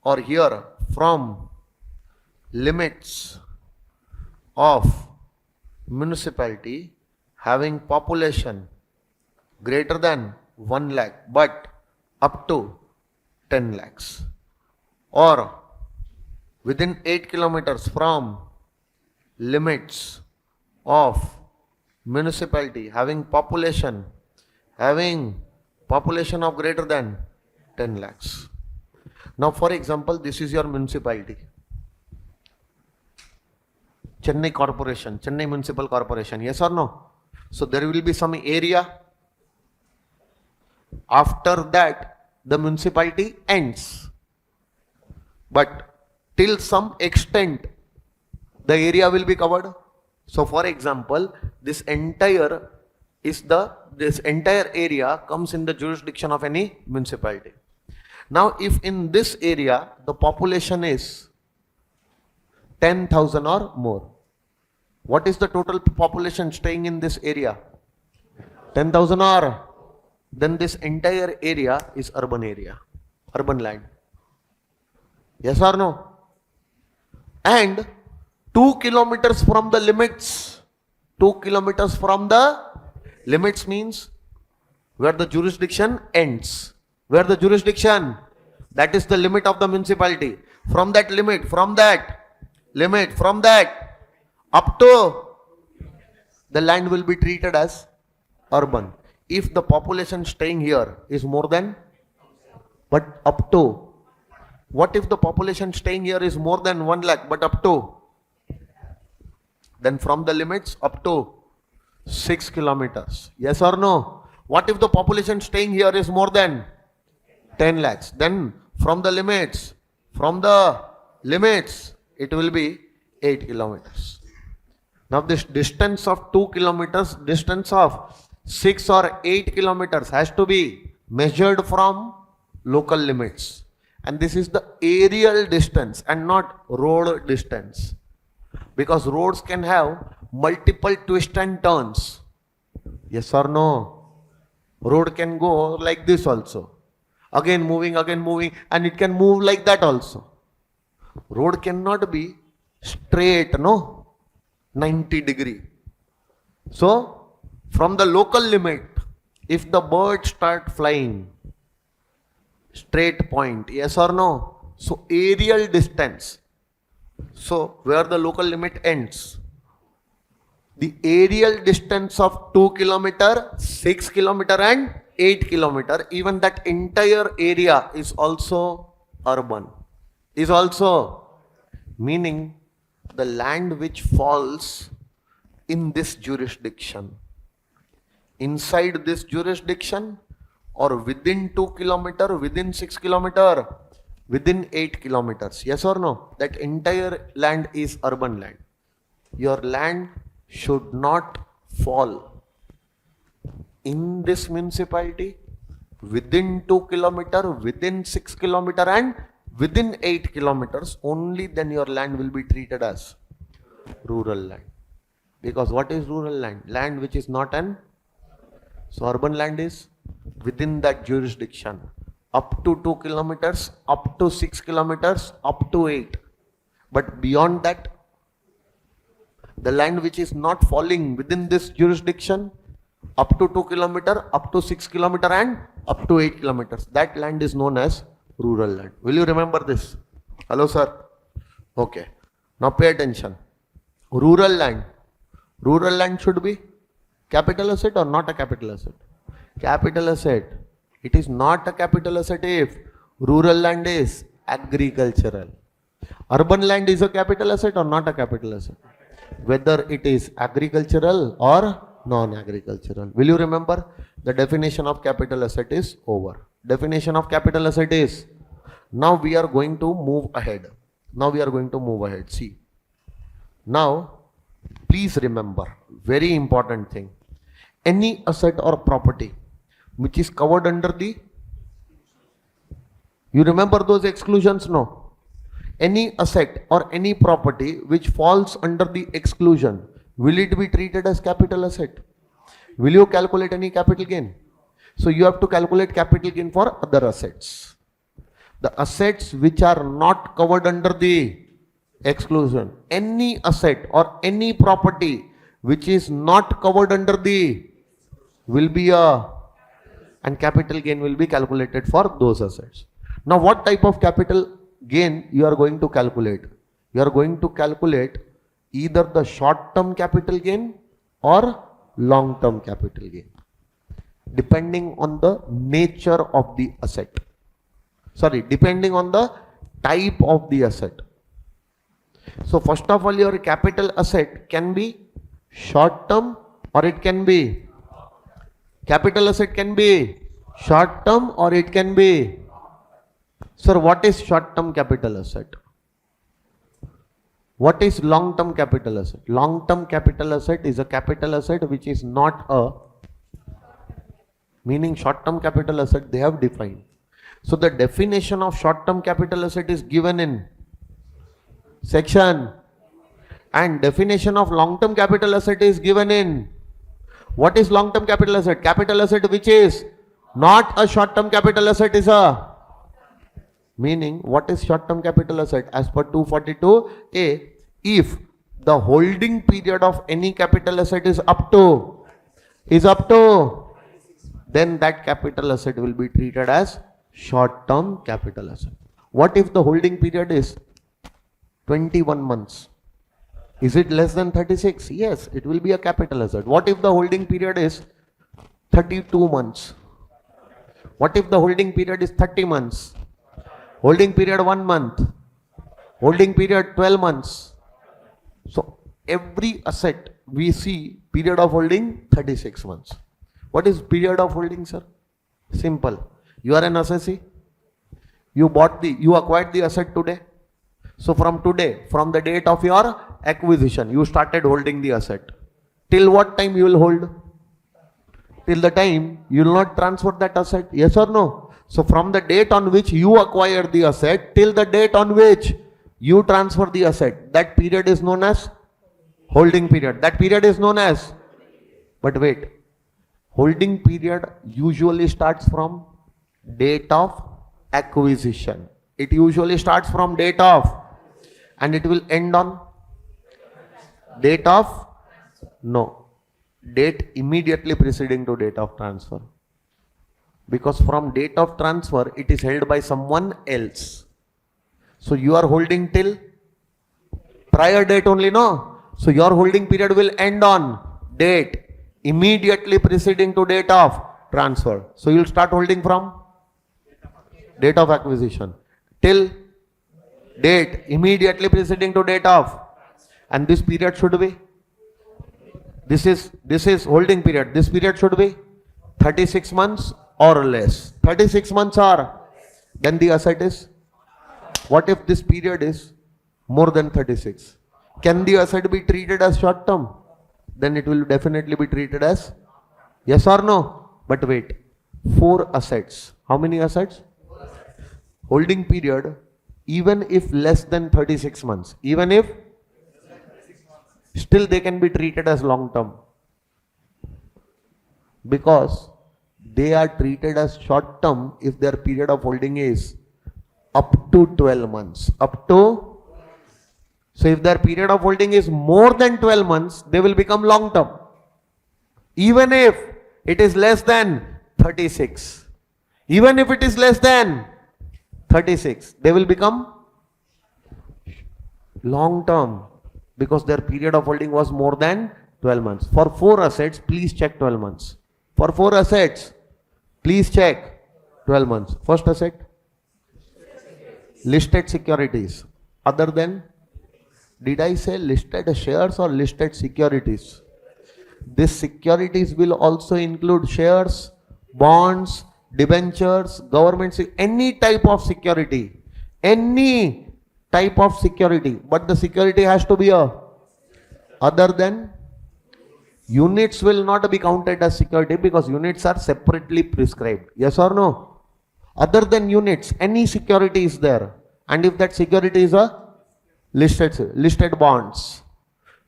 or here from limits of municipality having population greater than 1 lakh but up to 10 lakhs, or within 8 kilometers from limits of municipality having population of greater than 10 lakhs. Now for example, this is your municipality. Chennai Corporation, Chennai Municipal Corporation, yes or no? So there will be some area. After that, the municipality ends. But till some extent, the area will be covered. So for example, this entire area comes in the jurisdiction of any municipality. Now if in this area, the population is 10,000 or more. What is the total population staying in this area? 10,000 or? Then this entire area is urban area, urban land. Yes or no? And 2 kilometers from the limits, 2 kilometers from the limits means where the jurisdiction ends. Where the jurisdiction, that is the limit of the municipality. From that up to the land will be treated as urban. If the population staying here is more than, but up to, what if the population staying here is more than 1 lakh, but up to, then from the limits up to 6 kilometers. Yes or no? What if the population staying here is more than 10 lakhs? Then from the limits, it will be 8 kilometers. Now this distance of 2 kilometers, distance of 6 or 8 kilometers has to be measured from local limits. And this is the aerial distance and not road distance. Because roads can have multiple twists and turns. Yes or no? Road can go like this also. Again moving, and it can move like that also. Road cannot be straight, no? 90 degree. So, from the local limit, if the birds start flying, straight point, yes or no? So, aerial distance. So, where the local limit ends, the aerial distance of 2 kilometer, 6 kilometer and 8 kilometer, even that entire area is also urban. Is also, meaning the land which falls in this jurisdiction, inside this jurisdiction, or within 2 kilometer, within 6 kilometer, within 8 kilometers, yes or no? That entire land is urban land. Your land should not fall in this municipality, within 2 kilometer, within 6 kilometer and within 8 kilometers. Only then your land will be treated as rural land. Because what is rural land? Land which is not an, so urban land is within that jurisdiction, up to 2 kilometers, up to 6 kilometers, up to 8. But beyond that, the land which is not falling within this jurisdiction, up to 2 kilometer, up to 6 kilometer and up to 8 kilometers, that land is known as rural land. Will you remember this? Hello sir? Okay. Now pay attention. Rural land. Rural land should be capital asset or not a capital asset? Capital asset. It is not a capital asset if rural land is agricultural. Urban land is a capital asset or not a capital asset? Whether it is agricultural or non-agricultural. Will you remember? The definition of capital asset is over. Definition of capital asset is, now we are going to move ahead. See. Now, please remember, very important thing. Any asset or property which is covered under the, you remember those exclusions? No. Any asset or any property which falls under the exclusion, will it be treated as capital asset? Will you calculate any capital gain? So you have to calculate capital gain for other assets. The assets which are not covered under the exclusion. Any asset or any property which is not covered under the will be and capital gain will be calculated for those assets. Now what type of capital gain you are going to calculate? You are going to calculate either the short-term capital gain or long-term capital gain, depending on the nature of the asset. Sorry, depending on the type of the asset. So first of all, your capital asset can be short-term or it can be, capital asset can be short-term or it can be. Sir, what is short-term capital asset? What is long-term capital asset? Long-term capital asset is a capital asset which is not a, meaning short-term capital asset they have defined. So the definition of short-term capital asset is given in section, and definition of long-term capital asset is given in. What is long-term capital asset? Capital asset which is not a short-term capital asset is a, meaning what is short-term capital asset? As per 242A, if the holding period of any capital asset is up to, then that capital asset will be treated as short-term capital asset. What if the holding period is 21 months? Is it less than 36? Yes, it will be a capital asset. What if the holding period is 32 months? What if the holding period is 30 months? Holding period 1 month? Holding period 12 months? So every asset we see period of holding 36 months. What is period of holding, sir? Simple. You are an assessee. You acquired the asset today. So from today, from the date of your acquisition, you started holding the asset. Till what time you will hold? Till the time you will not transfer that asset. Yes or no? So from the date on which you acquire the asset till the date on which you transfer the asset, that period is known as holding period. That period is known as, but wait, holding period usually starts from date of acquisition. It usually starts from date of, and it will end on date of, no, date immediately preceding to date of transfer. Because from date of transfer, it is held by someone else. So you are holding till prior date only, no? So your holding period will end on date immediately preceding to date of transfer. So you will start holding from date of acquisition till date immediately preceding to date of, and this period should be, this is holding period. This period should be 36 months or less. 36 months or, then the asset is, what if this period is more than 36? Can the asset be treated as short term? Then it will definitely be treated as, yes or no? But wait, 4 assets. How many assets? Holding period, even if less than 36 months, even if, still they can be treated as long term, because they are treated as short term if their period of holding is up to 12 months. Up to, so if their period of holding is more than 12 months, they will become long term. Even if it is less than 36, even if it is less than 36, they will become long term because their period of holding was more than 12 months. For 4 assets, please check 12 months. For 4 assets, please check 12 months. First asset, listed securities. Other than, did I say listed shares or listed securities? These securities will also include shares, bonds, debentures, government, any type of security. Any type of security. But the security has to be a, other than, units will not be counted as security because units are separately prescribed. Yes or no? Other than units, any security is there. And if that security is a listed bonds,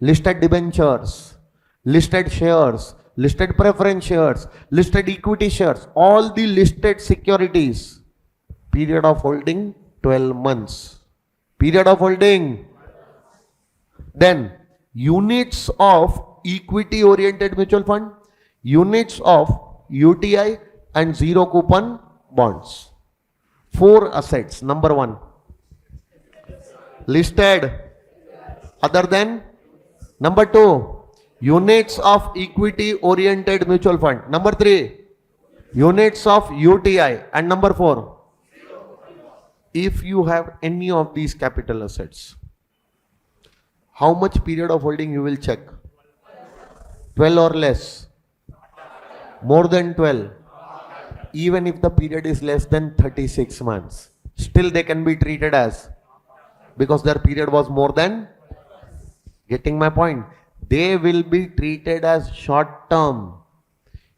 listed debentures, listed shares, listed preference shares, listed equity shares, all the listed securities, period of holding 12 months. Period of holding. Then units of equity oriented mutual fund, units of UTI and zero coupon bonds. 4 assets. Number 1, listed. Other than Number 2, units of equity oriented mutual fund. Number 3, units of UTI. And number 4, if you have any of these capital assets, how much period of holding you will check? 12 or less? More than 12? Even if the period is less than 36 months, still they can be treated as, because their period was more than, getting my point? They will be treated as short term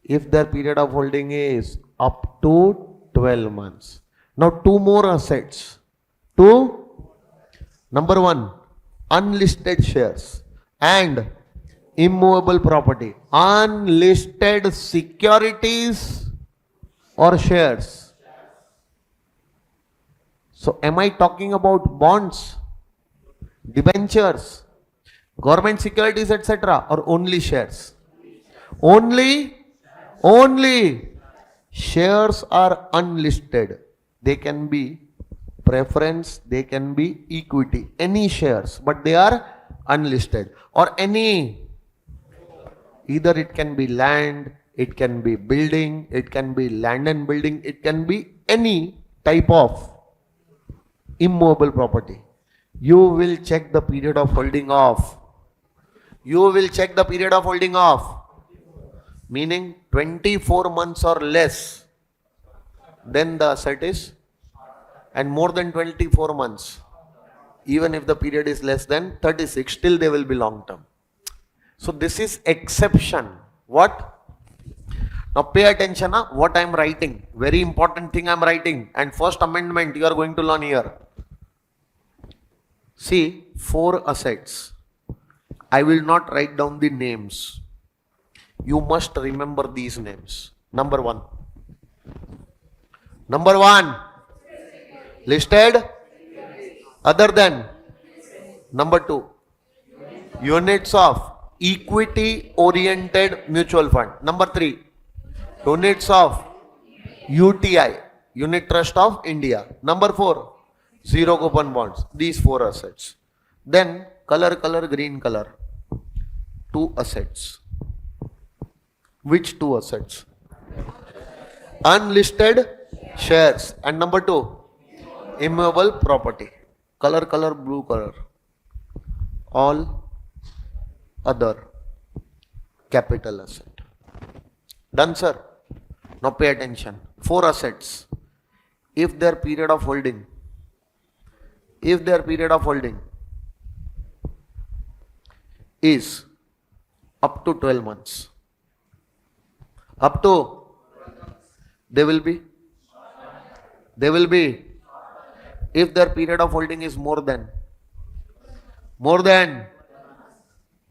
if their period of holding is up to 12 months. Now 2 more assets. 2, number 1, unlisted shares and immovable property. Unlisted securities or shares. So am I talking about bonds, debentures, government securities, etc., or only shares? Only shares are unlisted. They can be preference, they can be equity, any shares, but they are unlisted. Or any, either it can be land, it can be building, it can be land and building, it can be any type of immovable property. You will check the period of holding of. You will check the period of holding of, meaning 24 months or less, then the asset is, and more than 24 months, even if the period is less than 36, still they will be long term. So this is exception. What? Now pay attention what I am writing. Very important thing I am writing. And first amendment you are going to learn here. See, 4 assets. I will not write down the names. You must remember these names. Number 1. Number 1. Listed other than. Number 2. Units of equity oriented mutual fund. Number 3. Units of UTI, Unit Trust of India. Number 4. Zero coupon bonds. These 4 assets. Then color, green color. 2 assets. Which 2 assets? Unlisted shares. And number 2, immovable property. Color, blue color. All other capital asset. Done, sir? Now pay attention. 4 assets. If their period of holding is up to 12 months, they will be, if their period of holding is more than,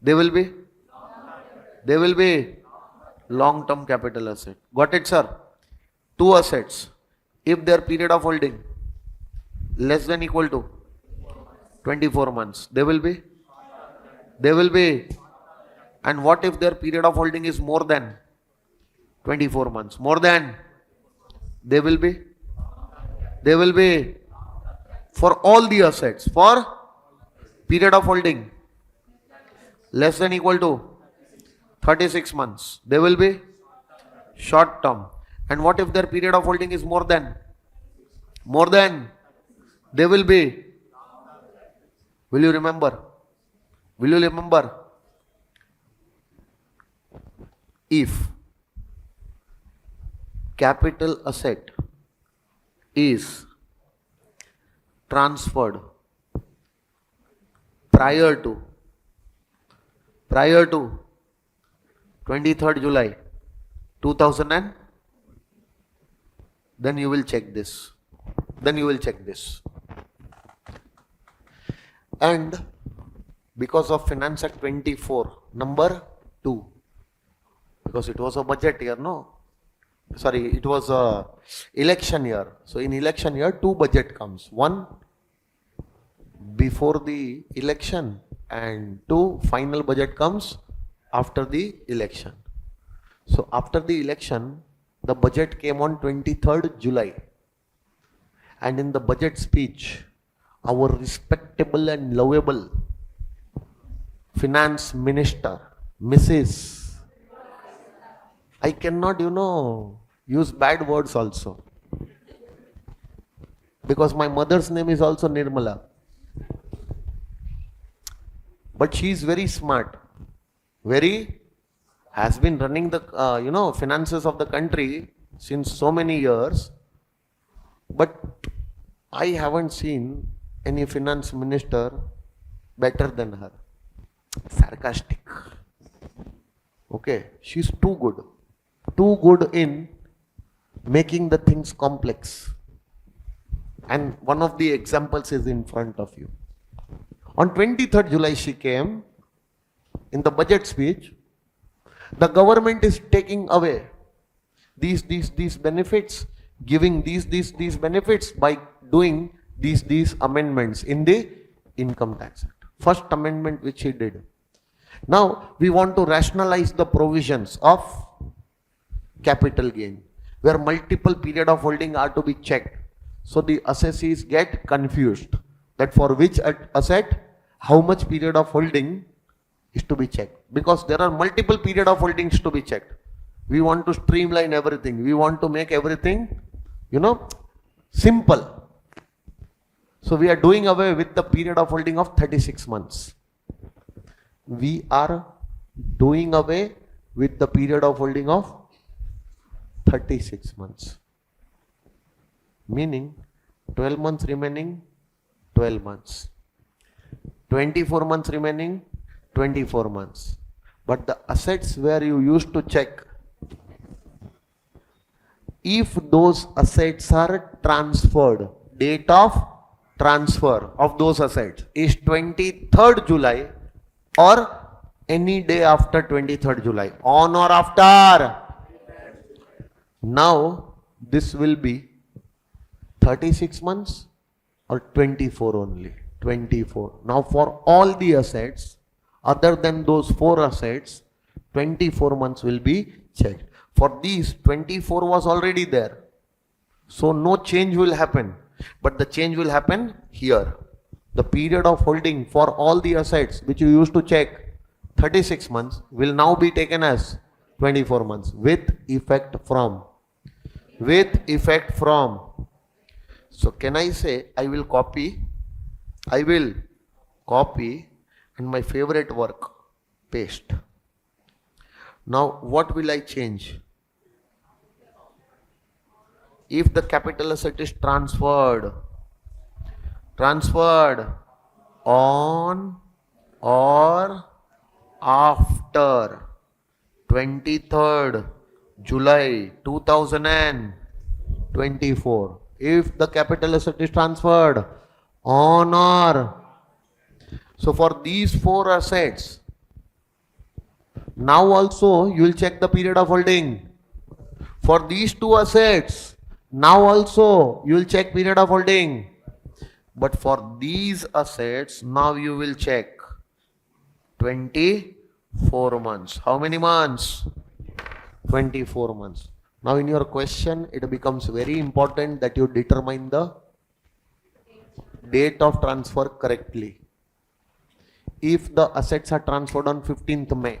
they will be long-term capital asset. Got it, sir? 2 assets. If their period of holding less than equal to 24 months, they will be. And what if their period of holding is more than 24 months? More than, they will be. For all the assets, for period of holding less than equal to 36 months, they will be short term. And what if their period of holding is more than, they will be. Will you remember? If capital asset is transferred prior to 23rd July 2000, then you will check this. And because of Finance Act 24, number 2, because it was a budget year, it was a election year. So in election year, 2 budget comes. 1 before the election and 2 final budget comes after the election. So after the election, the budget came on 23rd July. And in the budget speech, our respectable and lovable finance minister, Mrs. I cannot, use bad words also. Because my mother's name is also Nirmala. But she is very smart. Has been running the, finances of the country since so many years. But I haven't seen any finance minister better than her. Sarcastic. Okay, she's too good. Too good in making the things complex. And one of the examples is in front of you. On 23rd July she came in the budget speech. The government is taking away these benefits, giving these benefits by doing these amendments in the Income Tax Act. First amendment which he did. Now we want to rationalize the provisions of capital gain, where multiple period of holding are to be checked. So the assessees get confused that for which asset, how much period of holding is to be checked. Because there are multiple period of holdings to be checked. We want to streamline everything. We want to make everything, simple. So we are doing away with the period of holding of 36 months. We are doing away with the period of holding of 36 months. Meaning 12 months remaining, 12 months. 24 months remaining, 24 months. But the assets where you used to check, if those assets are transferred, date of transfer of those assets is 23rd July or any day after 23rd July, on or after. Now this will be 36 months or 24 only? 24. Now for all the assets, other than those 4 assets, 24 months will be checked. For these, 24 was already there. So no change will happen. But the change will happen here. The period of holding for all the assets which you used to check 36 months will now be taken as 24 months with effect from. So can I say I will copy and my favorite work, paste. Now what will I change? If the capital asset is transferred on or after 23rd July 2024, if the capital asset is transferred on or, so for these 4 assets, now also you will check the period of holding. For these 2 assets, now also you will check period of holding. But for these assets, now you will check 24 months. How many months? 24 months. Now in your question, it becomes very important that you determine the date of transfer correctly. If the assets are transferred on 15th May,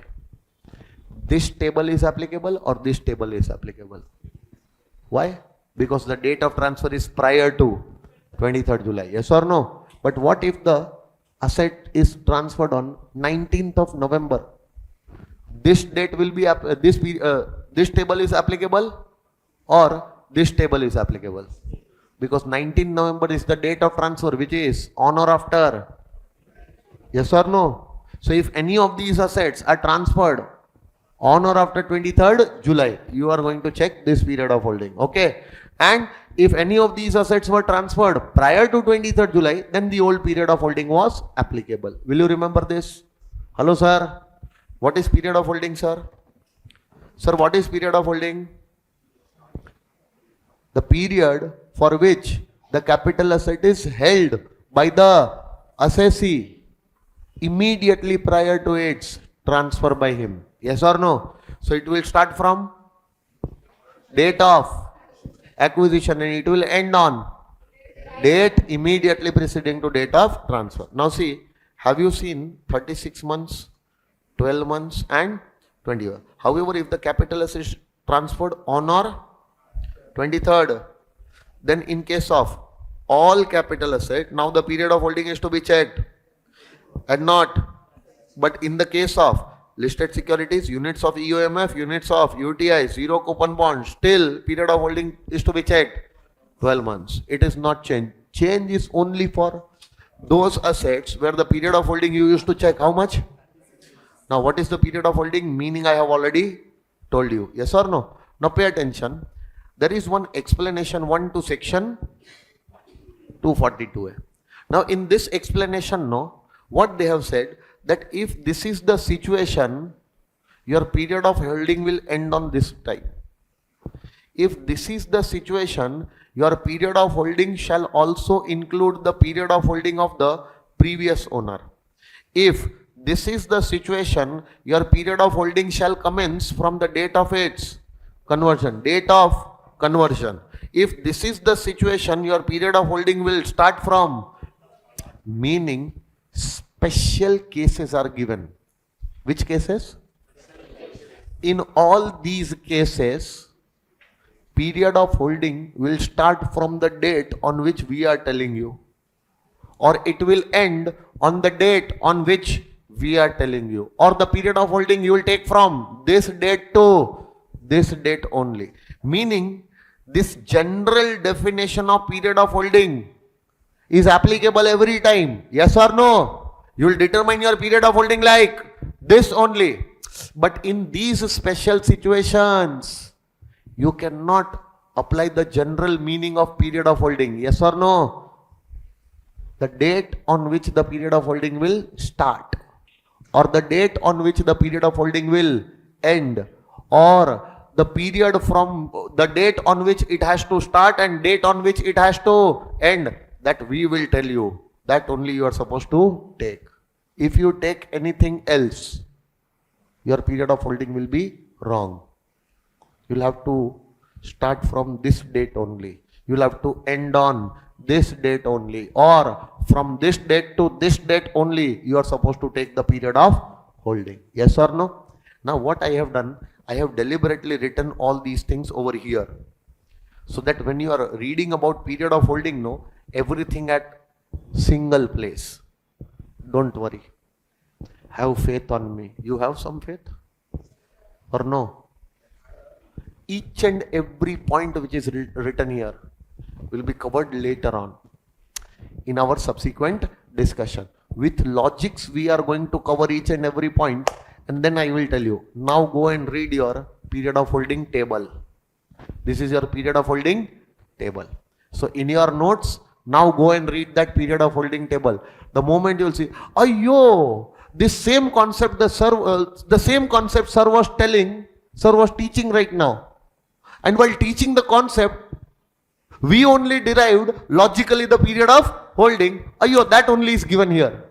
this table is applicable or this table is applicable? Why? Because the date of transfer is prior to 23rd July. Yes or no? But what if the asset is transferred on 19th of November? This date will be, this table is applicable or this table is applicable? Because 19th November is the date of transfer, which is on or after. Yes or no? So if any of these assets are transferred on or after 23rd July, you are going to check this period of holding. Okay. And if any of these assets were transferred prior to 23rd July, then the old period of holding was applicable. Will you remember this? Hello, sir. What is period of holding, sir? Sir, what is period of holding? The period for which the capital asset is held by the assessee immediately prior to its transfer by him. Yes or no? So it will start from date of acquisition and it will end on date immediately preceding to date of transfer. Now see, have you seen 36 months 12 months and 20 years. However, if the capital asset is transferred on or 23rd, then in case of all capital asset, now the period of holding is to be checked and not. But in the case of listed securities, units of EOMF, units of UTI, zero coupon bonds, still period of holding is to be checked 12 months. It is not changed. Change is only for those assets where the period of holding you used to check how much. Now what is the period of holding? Meaning I have already told you. Yes or no? Now pay attention. There is one explanation 1 to section 242A. Now in this explanation, what they have said, that if this is the situation, your period of holding will end on this time. If this is the situation, your period of holding shall also include the period of holding of the previous owner. If this is the situation, your period of holding shall commence from the date of its conversion. Date of conversion. If this is the situation, your period of holding will start from, meaning special cases are given. Which cases? In all these cases, period of holding will start from the date on which we are telling you, or it will end on the date on which we are telling you, or the period of holding you will take from this date to this date only. Meaning, this general definition of period of holding is applicable every time. Yes or no? You will determine your period of holding like this only. But in these special situations, you cannot apply the general meaning of period of holding. Yes or no? The date on which the period of holding will start, or the date on which the period of holding will end, or the period from the date on which it has to start and date on which it has to end, that we will tell you. That only you are supposed to take. If you take anything else, your period of holding will be wrong. You'll have to start from this date only. You'll have to end on this date only, or from this date to this date only you are supposed to take the period of holding. Yes or no? Now what I have done, I have deliberately written all these things over here, so that when you are reading about period of holding, everything at single place. Don't worry. Have faith on me. You have some faith? Or no? Each and every point which is written here will be covered later on in our subsequent discussion. With logics, we are going to cover each and every point, and then I will tell you. Now go and read your period of holding table. This is your period of holding table. So in your notes, now go and read that period of holding table. The moment you will see, ayyo, this same concept sir was teaching right now. And while teaching the concept, we only derived logically the period of holding. Ayyo, that only is given here.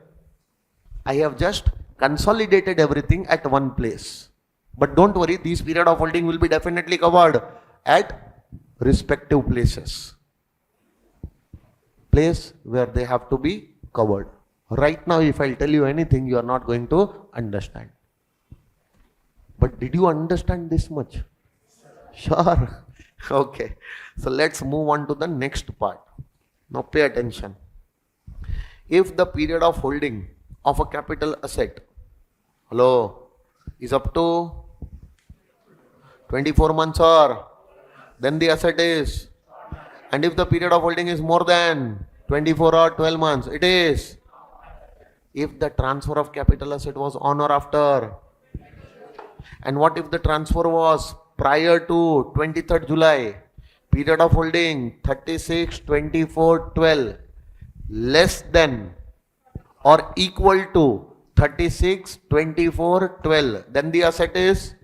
I have just consolidated everything at one place. But don't worry, these period of holding will be definitely covered at respective places. Place where they have to be covered. Right now, if I'll tell you anything, you are not going to understand. But did you understand this much? Sure. Okay. So let's move on to the next part. Now pay attention. If the period of holding of a capital asset, is up to 24 months, or then the asset is, and if the period of holding is more than 24 or 12 months, it is. If the transfer of capital asset was on or after, and what if the transfer was prior to 23rd July, period of holding 36, 24, 12, less than or equal to 36, 24, 12, then the asset is.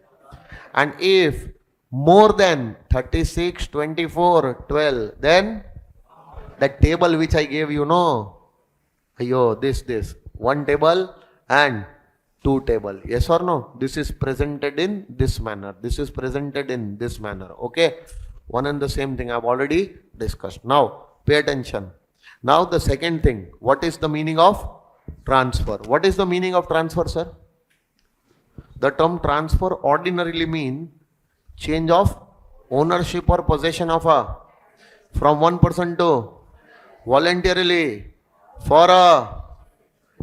And if more than 36, 24, 12, then that table which I gave you, this, one table and two table. Yes or no? This is presented in this manner. This is presented in this manner. Okay? One and the same thing I have already discussed. Now, pay attention. Now the second thing, what is the meaning of transfer? What is the meaning of transfer, sir? The term transfer ordinarily mean change of ownership or possession of a from one person to voluntarily for a.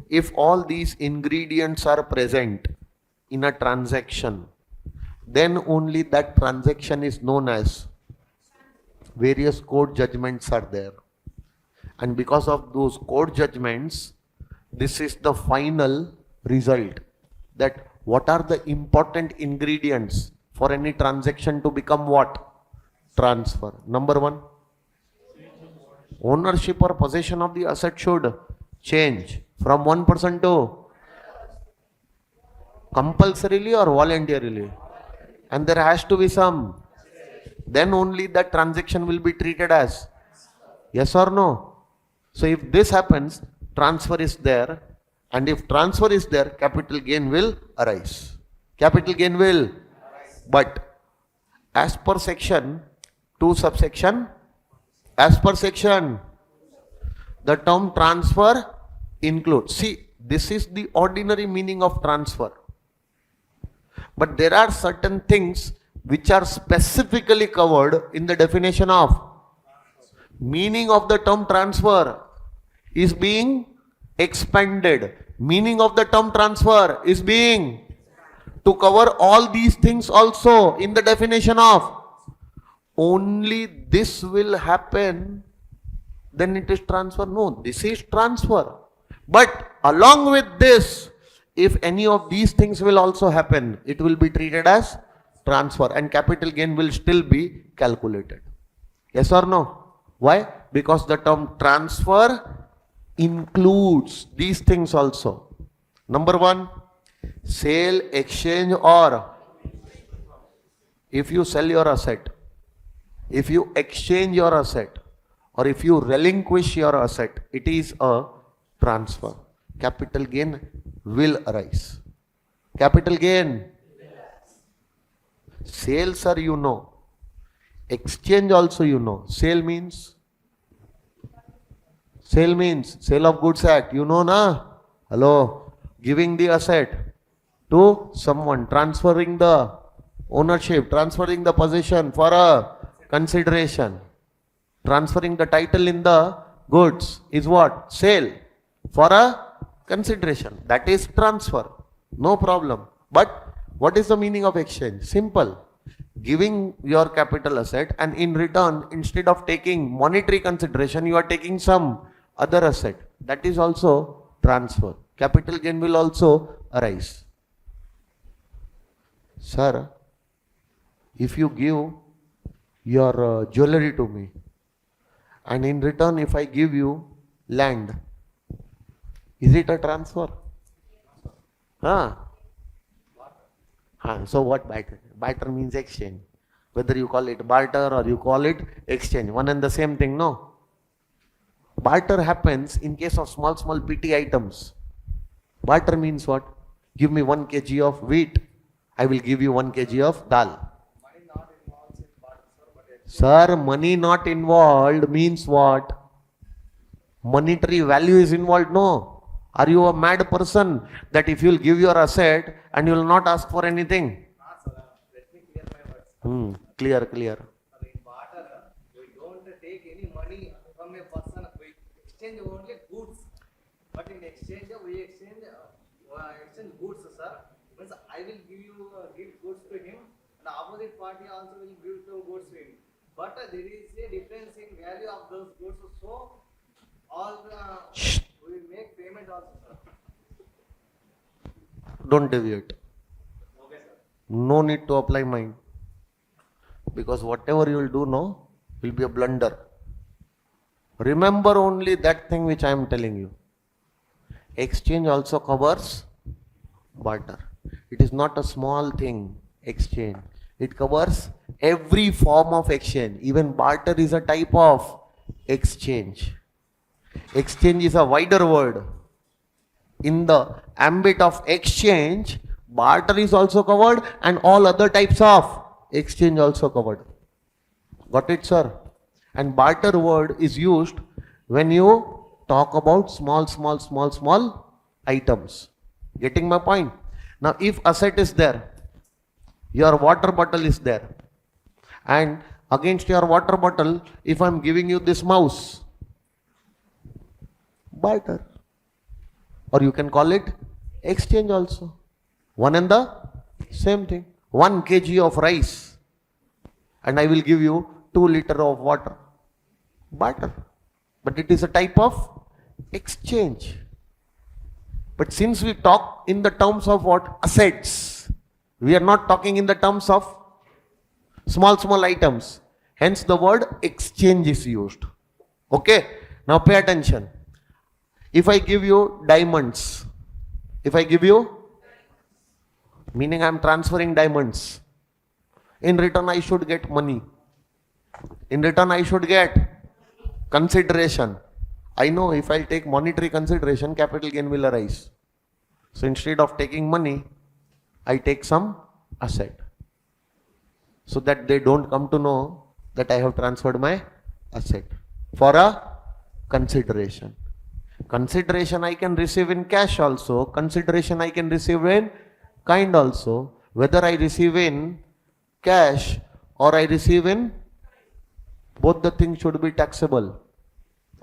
If all these ingredients are present in a transaction, then only that transaction is known as. Various court judgments are there, and because of those court judgments, this is the final result, that what are the important ingredients for any transaction to become what? Transfer. Number one, ownership or possession of the asset should change from one person to compulsorily or voluntarily, and there has to be some, then only that transaction will be treated as. Yes or no? So if this happens, transfer is there, and if transfer is there, capital gain will arise. Capital gain will. But as per section 2 subsection, as per section, the term transfer includes. See, this is the ordinary meaning of transfer. But there are certain things which are specifically covered in the definition of. Meaning of the term transfer is being expanded. Meaning of the term transfer is being to cover all these things also in the definition of. Only this will happen, then it is transfer. No, this is transfer. But along with this, if any of these things will also happen, it will be treated as transfer, and capital gain will still be calculated. Yes or no? Why? Because the term transfer includes these things also. Number one, sale, exchange, or if you sell your asset, if you exchange your asset, or if you relinquish your asset, it is a transfer. Capital gain will arise. Capital gain. Sale, sir, you know. Exchange also you know. Sale means sale of goods at. You know na? Hello. Giving the asset to someone. Transferring the ownership. Transferring the possession for a consideration. Transferring the title in the goods is what? Sale. For a consideration. That is transfer. No problem. But what is the meaning of exchange? Simple. Giving your capital asset, and in return, instead of taking monetary consideration, you are taking some other asset. That is also transfer. Capital gain will also arise. Sir, if you give your jewelry to me, and in return if I give you land, is it a transfer? So what barter? Barter means exchange. Whether you call it barter or you call it exchange, one and the same thing, no? Barter happens in case of small petty items. Barter means what? Give me 1 kg of wheat, I will give you 1 kg of dal. Money not involved in barter, sir, but Sir, money not involved means what? Monetary value is involved, no? Are you a mad person that if you will give your asset and you will not ask for anything? not, sir. Let me clear my words. Clear. Sir, in barter, we don't take any money from a person. We exchange only goods. But in exchange, we exchange goods, sir. Means I will give goods to him, and opposite party also will give goods to him. But there is a difference in value of those goods. So all we will make payment also, sir. Don't deviate. Okay, sir. No need to apply mind. Because whatever you will do now will be a blunder. Remember only that thing which I am telling you. Exchange also covers barter. It is not a small thing, exchange. It covers every form of exchange. Even barter is a type of exchange. Exchange is a wider word. In the ambit of exchange, barter is also covered and all other types of exchange also covered. Got it, sir? And barter word is used when you talk about small items. Getting my point? Now if asset is there, your water bottle is there, and against your water bottle, if I am giving you this mouse, barter, or you can call it exchange also. One and the same thing. 1 kg of rice, and I will give you 2 liters of water. Barter. But it is a type of exchange. But since we talk in the terms of what? Assets. We are not talking in the terms of small items. Hence the word exchange is used. Okay. Now pay attention. If I give you diamonds, meaning I am transferring diamonds. In return I should get money. In return I should get consideration. I know if I take monetary consideration, capital gain will arise. So instead of taking money, I take some asset. So that they don't come to know that I have transferred my asset for a consideration. Consideration I can receive in cash also. Consideration I can receive in kind also. Whether I receive in cash or I receive in, both the things should be taxable.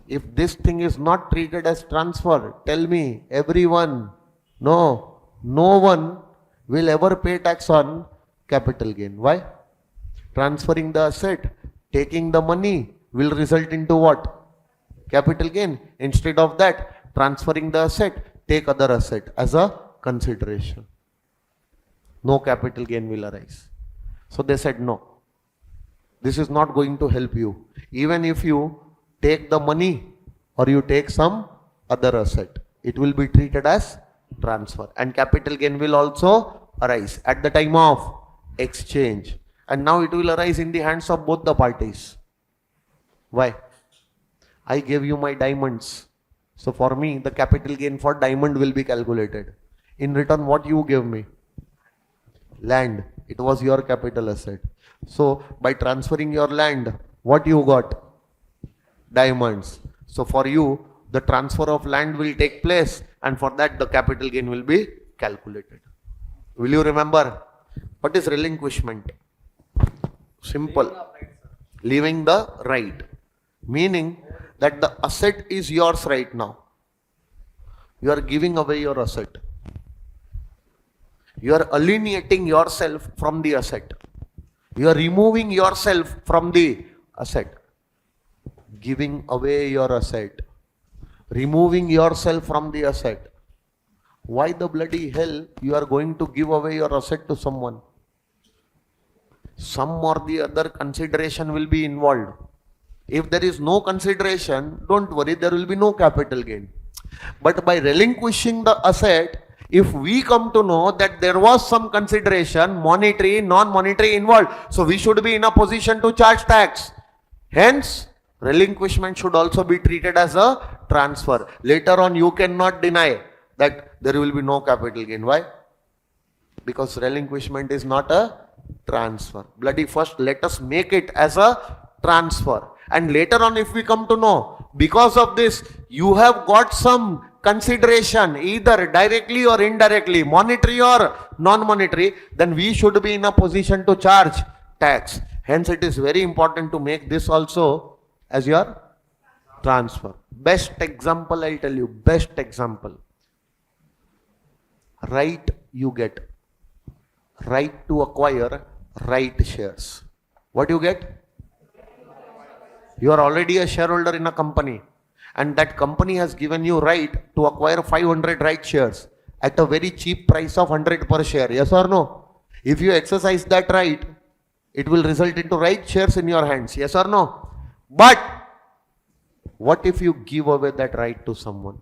If this thing is not treated as transfer, tell me, everyone, no one will ever pay tax on capital gain. Why? Transferring the asset, taking the money will result into what? Capital gain. Instead of that, transferring the asset, take other asset as a consideration. No capital gain will arise. So they said no. This is not going to help you. Even if you take the money or you take some other asset, it will be treated as transfer. And capital gain will also arise at the time of exchange. And now it will arise in the hands of both the parties. Why? I gave you my diamonds. So for me, the capital gain for diamond will be calculated. In return, what you gave me? Land. It was your capital asset. So by transferring your land, what you got? Diamonds. So for you, the transfer of land will take place, and for that the capital gain will be calculated. Will you remember? What is relinquishment? Simple. Leaving the right. Meaning that the asset is yours right now. You are giving away your asset. You are alienating yourself from the asset. You are removing yourself from the asset. Giving away your asset. Removing yourself from the asset. Why the bloody hell you are going to give away your asset to someone? Some or the other consideration will be involved. If there is no consideration, don't worry, there will be no capital gain. But by relinquishing the asset, if we come to know that there was some consideration, monetary, non-monetary involved, so we should be in a position to charge tax. Hence, relinquishment should also be treated as a transfer. Later on, you cannot deny that there will be no capital gain. Why? Because relinquishment is not a transfer. Bloody first, let us make it as a transfer. And later on, if we come to know, because of this, you have got some consideration, either directly or indirectly, monetary or non-monetary, then we should be in a position to charge tax. Hence, it is very important to make this also as your transfer. Best example, I'll tell you, best example. Right you get. Right to acquire right shares. What you get? You are already a shareholder in a company, and that company has given you right to acquire 500 right shares at a very cheap price of 100 per share. Yes or no? If you exercise that right, it will result into right shares in your hands. Yes or no? But what if you give away that right to someone?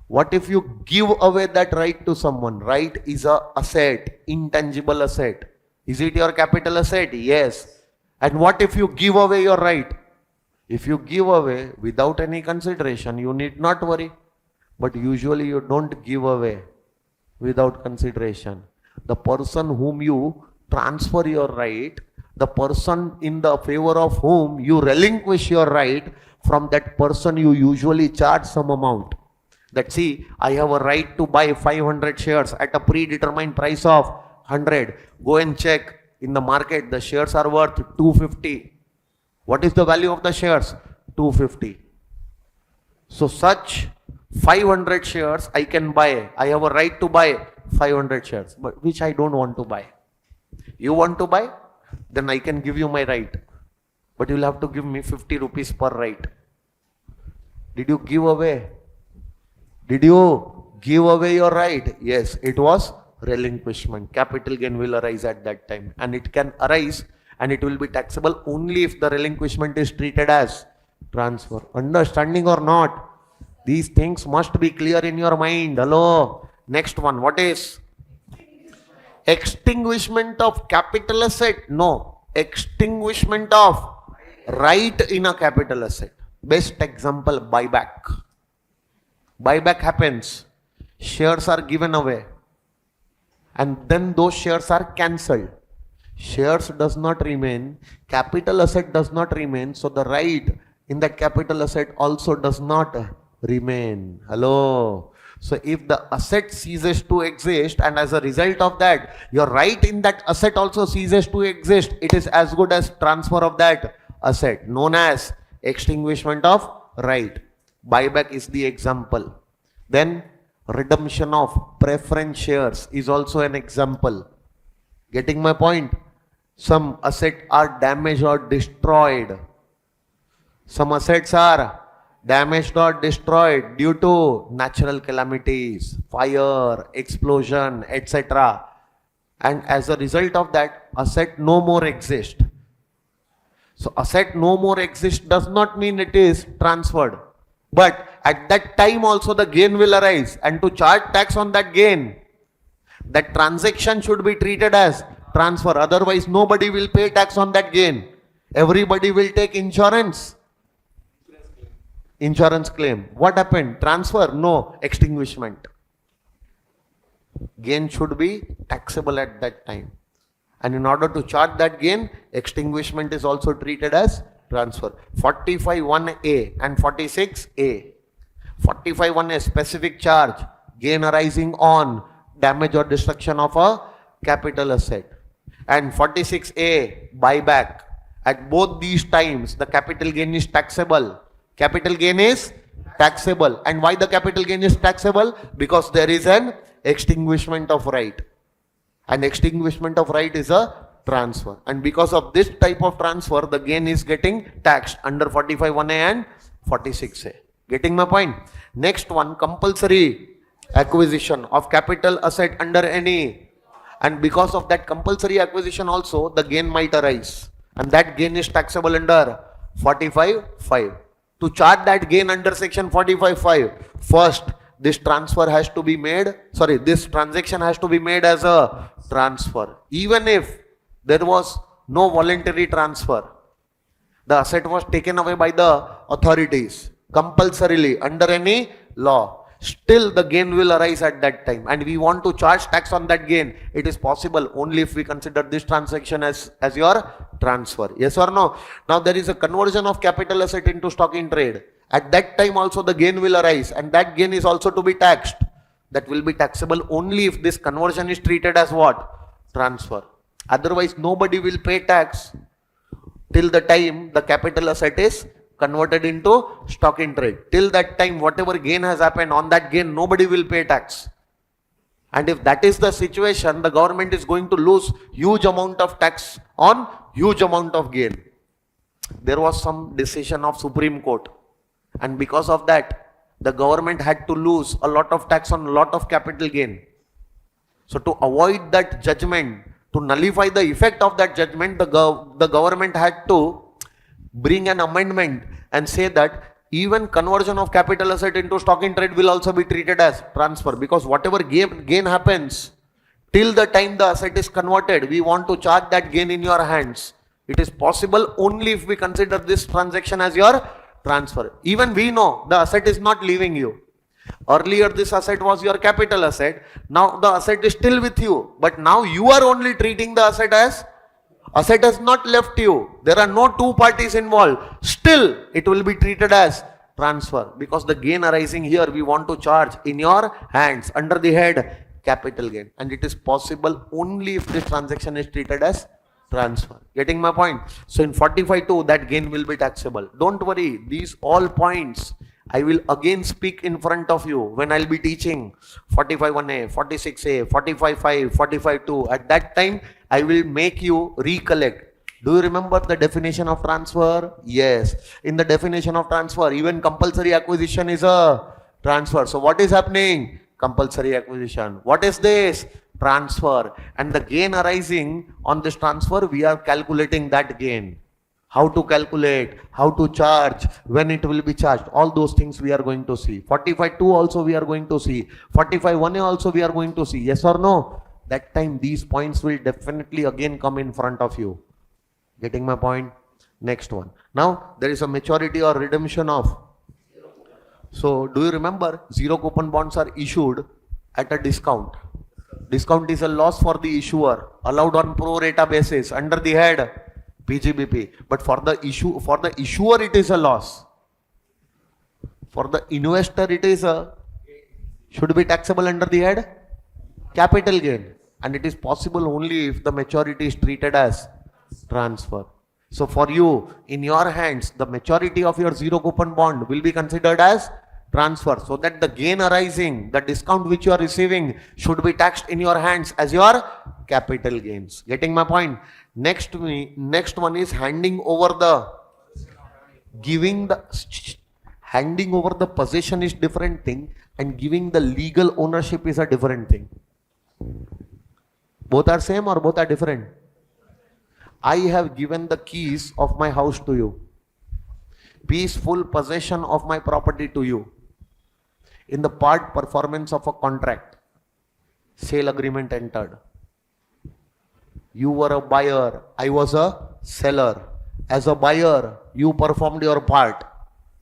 What if you give away that right to someone? Right is a asset, intangible asset. Is it your capital asset? Yes. And what if you give away your right? If you give away without any consideration, you need not worry. But usually you don't give away without consideration. The person whom you transfer your right, the person in the favor of whom you relinquish your right, from that person you usually charge some amount. That see, I have a right to buy 500 shares at a predetermined price of 100. Go and check in the market, the shares are worth 250. What is the value of the shares? 250. So such 500 shares I can buy. I have a right to buy 500 shares, but which I don't want to buy. You want to buy? Then I can give you my right. But you'll have to give me 50 rupees per right. Did you give away? Did you give away your right? Yes, it was relinquishment. Capital gain will arise at that time, and it can arise and it will be taxable only if the relinquishment is treated as transfer. Understanding or not? These things must be clear in your mind. Hello. Next one. What is? Extinguishment of capital asset? No. Extinguishment of right in a capital asset. Best example, buyback. Buyback happens. Shares are given away. And then those shares are cancelled. Shares does not remain. Capital asset does not remain. So the right in that capital asset also does not remain. Hello. So if the asset ceases to exist, and as a result of that, your right in that asset also ceases to exist, it is as good as transfer of that asset, known as extinguishment of right. Buyback is the example. Then redemption of preference shares is also an example. Getting my point? Some assets are damaged or destroyed. Some assets are damaged or destroyed due to natural calamities, fire, explosion, etc. And as a result of that, asset no more exists. So asset no more exists does not mean it is transferred. But at that time also the gain will arise, and to charge tax on that gain, that transaction should be treated as transfer. Otherwise nobody will pay tax on that gain. Everybody will take insurance. Insurance claim. What happened? Transfer? No. Extinguishment. Gain should be taxable at that time. And in order to charge that gain, extinguishment is also treated as transfer. 45(1)(a) and 46(a). 45(1)(a) specific charge, gain arising on damage or destruction of a capital asset. And 46(a) buyback. At both these times, the capital gain is taxable. Capital gain is taxable. And why the capital gain is taxable? Because there is an extinguishment of right. And extinguishment of right is a transfer. And because of this type of transfer, the gain is getting taxed under 45(1)(a) and 46(a). Getting my point? Next one, compulsory acquisition of capital asset under any. And because of that compulsory acquisition also, the gain might arise. And that gain is taxable under 45(5). To charge that gain under section 45(5), first this transfer has to be made, this transaction has to be made as a transfer. Even if there was no voluntary transfer, the asset was taken away by the authorities compulsorily under any law, still the gain will arise at that time, and we want to charge tax on that gain. It is possible only if we consider this transaction as your transfer. Yes or no? Now there is a conversion of capital asset into stock in trade. At that time also the gain will arise, and that gain is also to be taxed. That will be taxable only if this conversion is treated as what? Transfer. Otherwise nobody will pay tax till the time the capital asset is converted into stock in trade. Till that time, whatever gain has happened, on that gain nobody will pay tax. And if that is the situation, the government is going to lose huge amount of tax on huge amount of gain. There was some decision of Supreme Court, and because of that, the government had to lose a lot of tax on a lot of capital gain. So to avoid that judgment, to nullify the effect of that judgment, the government had to bring an amendment and say that even conversion of capital asset into stock in trade will also be treated as transfer, because whatever gain happens, till the time the asset is converted, we want to charge that gain in your hands. It is possible only if we consider this transaction as your transfer. Even we know the asset is not leaving you. Earlier this asset was your capital asset, now the asset is still with you, but now you are only treating the asset as asset has not left you. There are no two parties involved. Still, it will be treated as transfer, because the gain arising here we want to charge in your hands under the head capital gain, and it is possible only if this transaction is treated as transfer. Getting my point? So in 45(2) that gain will be taxable. Don't worry, these all points I will again speak in front of you when I'll be teaching 45(1)(a), 46(a), 45(5), 45(2). At that time I will make you recollect. Do you remember the definition of transfer? Yes. In the definition of transfer, even compulsory acquisition is a transfer. So what is happening? Compulsory acquisition. What is this? Transfer. And the gain arising on this transfer, we are calculating that gain. How to calculate, how to charge, when it will be charged. All those things we are going to see. 45(2) also we are going to see. 45(1)(a) also we are going to see. Yes or no? That time these points will definitely again come in front of you. Getting my point? Next one. Now there is a maturity or redemption of. So do you remember zero coupon bonds are issued at a discount. Discount is a loss for the issuer, allowed on pro rata basis under the head PGBP. But for the issuer it is a loss. For the investor it is should be taxable under the head capital gain, and it is possible only if the maturity is treated as transfer. So for you, in your hands, the maturity of your zero coupon bond will be considered as transfer, so that the gain arising, the discount which you are receiving should be taxed in your hands as your capital gains. Getting my point? Next one is handing over the handing over the possession is different thing, and giving the legal ownership is a different thing. Both are same or both are different? I have given the keys of my house to you, peaceful possession of my property to you. In the part performance of a contract, sale agreement entered. You were a buyer, I was a seller. As a buyer, you performed your part.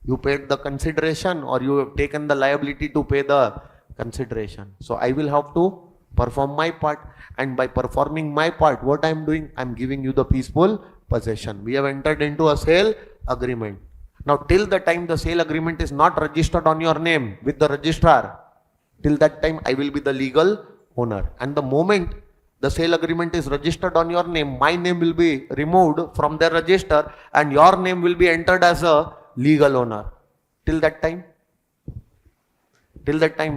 You paid the consideration, or you have taken the liability to pay the consideration. So I will have to perform my part, and by performing my part, what I am doing? I am giving you the peaceful possession. We have entered into a sale agreement. Now till the time the sale agreement is not registered on your name with the registrar, till that time I will be the legal owner. And the moment the sale agreement is registered on your name, my name will be removed from their register and your name will be entered as a legal owner. Till that time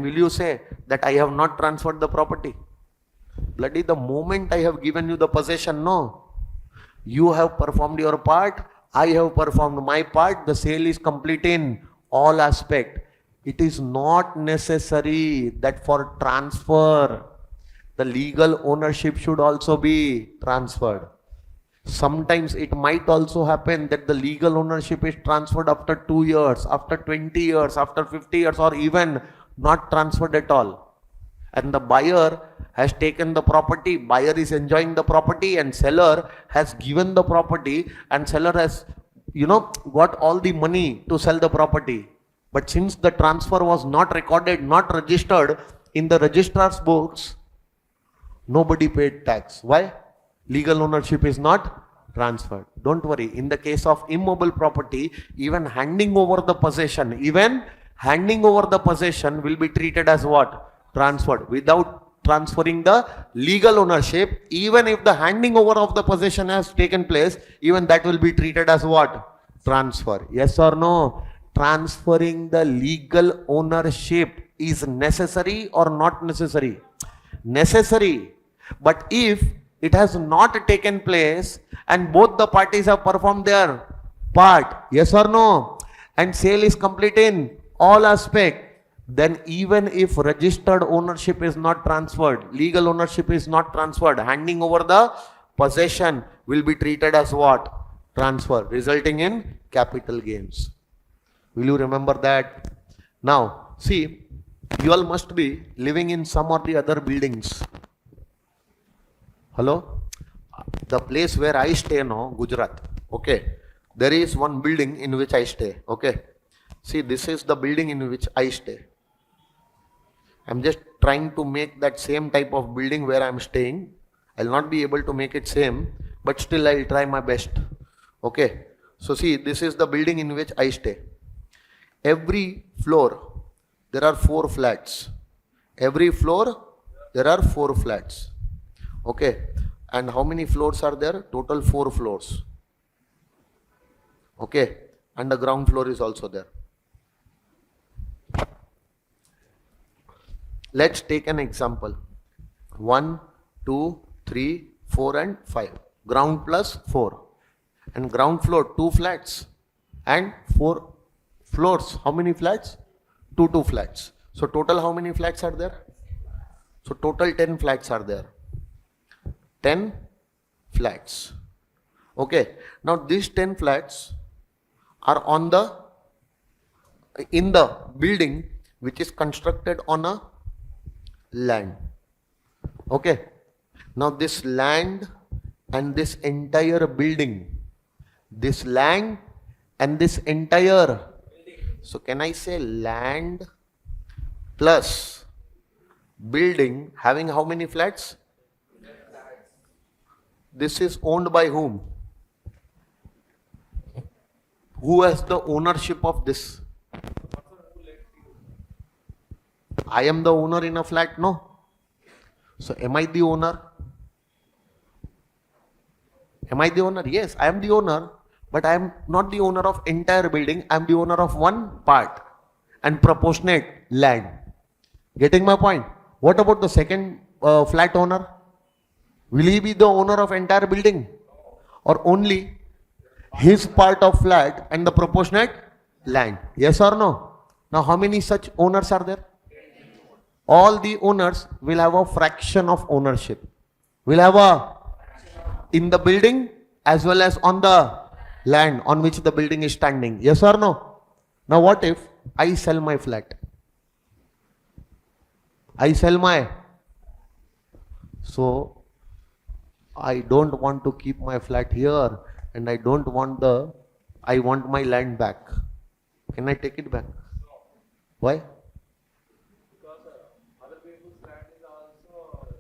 will you say that I have not transferred the property? Bloody, the moment I have given you the possession, no. You have performed your part, I have performed my part, the sale is complete in all aspect. It is not necessary that for transfer, the legal ownership should also be transferred. Sometimes it might also happen that the legal ownership is transferred after 2 years, after 20 years, after 50 years, or even not transferred at all. And the buyer has taken the property, buyer is enjoying the property, and seller has given the property, and seller has, got all the money to sell the property. But since the transfer was not recorded, not registered in the registrar's books, nobody paid tax. Why? Legal ownership is not transferred. Don't worry. In the case of immobile property, even handing over the possession will be treated as what? Transferred. Without transferring the legal ownership, even if the handing over of the possession has taken place, even that will be treated as what? Transfer. Yes or no? Transferring the legal ownership is necessary or not necessary? Necessary. But if it has not taken place and both the parties have performed their part, yes or no, and sale is complete in all aspect, then even if registered ownership is not transferred, legal ownership is not transferred, handing over the possession will be treated as what? Transfer, resulting in capital gains. Will you remember that? Now, see, you all must be living in some or the other buildings. Hello? The place where I stay now, Gujarat, okay, there is one building in which I stay, okay. See, this is the building in which I stay. I'm just trying to make that same type of building where I'm staying. I'll not be able to make it same, but still I'll try my best, okay. So see, this is the building in which I stay. every floor there are 4 flats. Every floor there are 4 flats. Okay. And how many floors are there? Total 4 floors. Okay. And the ground floor is also there. Let's take an example. 1, 2, 3, 4 and 5. Ground plus 4. And ground floor 2 flats and 4 floors. How many flats? 2 flats. So total how many flats are there? So total 10 flats are there. 10 flats. Okay. Now these 10 flats are in the building which is constructed on a land. Okay. Now this land and this entire building. This land and this entire. So can I say land plus building having how many flats? This is owned by whom? Who has the ownership of this? I am the owner in a flat, no? So am I the owner? Am I the owner? Yes, I am the owner, but I am not the owner of entire building. I am the owner of one part and proportionate land. Getting my point? What about the second flat owner? Will he be the owner of entire building? Or only his part of flat and the proportionate land? Yes or no? Now how many such owners are there? All the owners will have a fraction of ownership. Will have a in the building as well as on the land on which the building is standing. Yes or no? Now what if I sell my flat? I sell my. So I don't want to keep my flat here and I want my land back. Can I take it back? Why?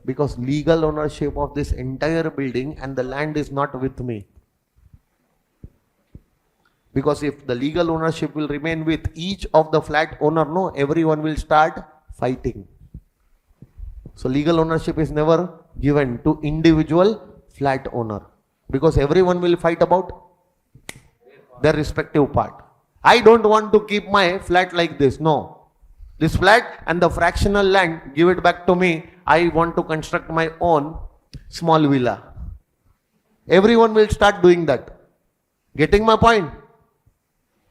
Because legal ownership of this entire building and the land is not with me. Because if the legal ownership will remain with each of the flat owner, no, everyone will start fighting. So legal ownership is never given to individual flat owner because everyone will fight about their respective part. I don't want to keep my flat like this. No. This flat and the fractional land, give it back to me. I want to construct my own small villa. Everyone will start doing that. Getting my point?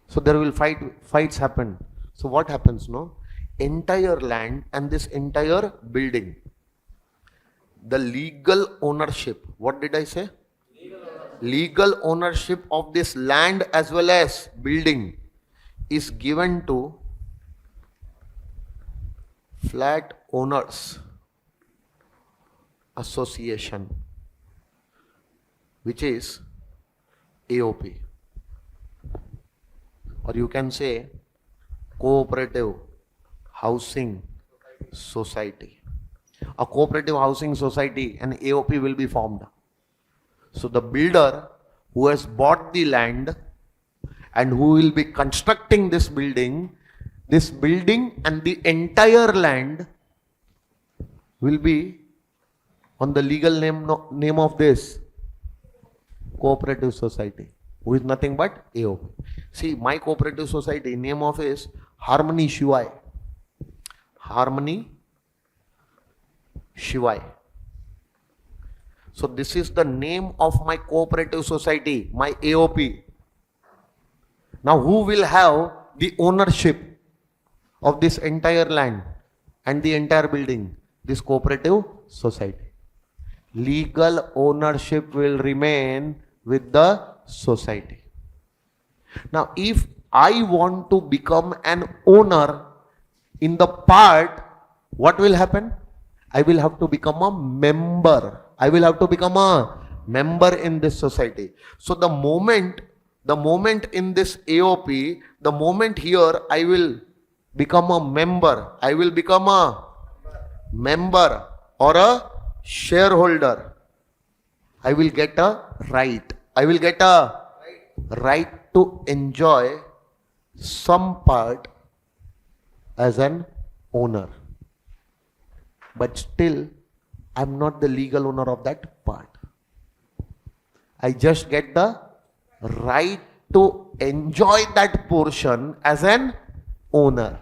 So there will fights happen. So what happens, no? Entire land and this entire building. The legal ownership. What did I say? Legal ownership of this land as well as building is given to Flat Owners Association, which is AOP, or you can say Cooperative Housing Society. A cooperative housing society and AOP will be formed. So the builder who has bought the land and who will be constructing this building and the entire land will be on the legal name of this cooperative society, who is nothing but AOP. See, my cooperative society name of is Harmony Shivai. Harmony Shivai. So this is the name of my cooperative society, my AOP. Now who will have the ownership of this entire land and the entire building? This cooperative society. Legal ownership will remain with the society. Now if I want to become an owner in the part, what will happen? I will have to become a member. I will have to become a member in this society. So the moment in this AOP, the moment here I will become a member, I will become a member or a shareholder, I will get a right. I will get a right to enjoy some part as an owner, but still I'm not the legal owner of that part. I just get the right to enjoy that portion as an owner.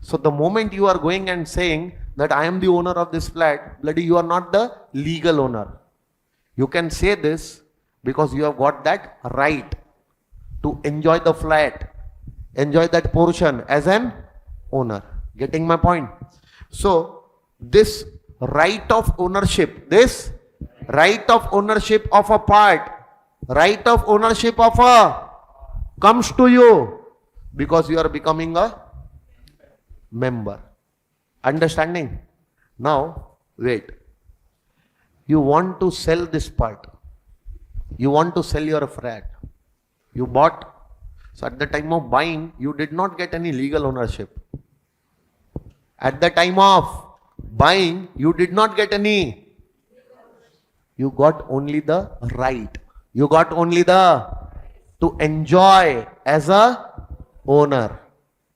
So the moment you are going and saying that I am the owner of this flat, bloody you are not the legal owner. You can say this because you have got that right to enjoy the flat, enjoy that portion as an owner. Getting my point? So this right of ownership, this right of ownership of a part, right of ownership of a comes to you because you are becoming a member. Understanding? Now, wait. You want to sell this part. You want to sell your flat. You bought. So at the time of buying, you did not get any legal ownership. At the time of buying, you did not get any. You got only the right. You got only the to enjoy as a owner.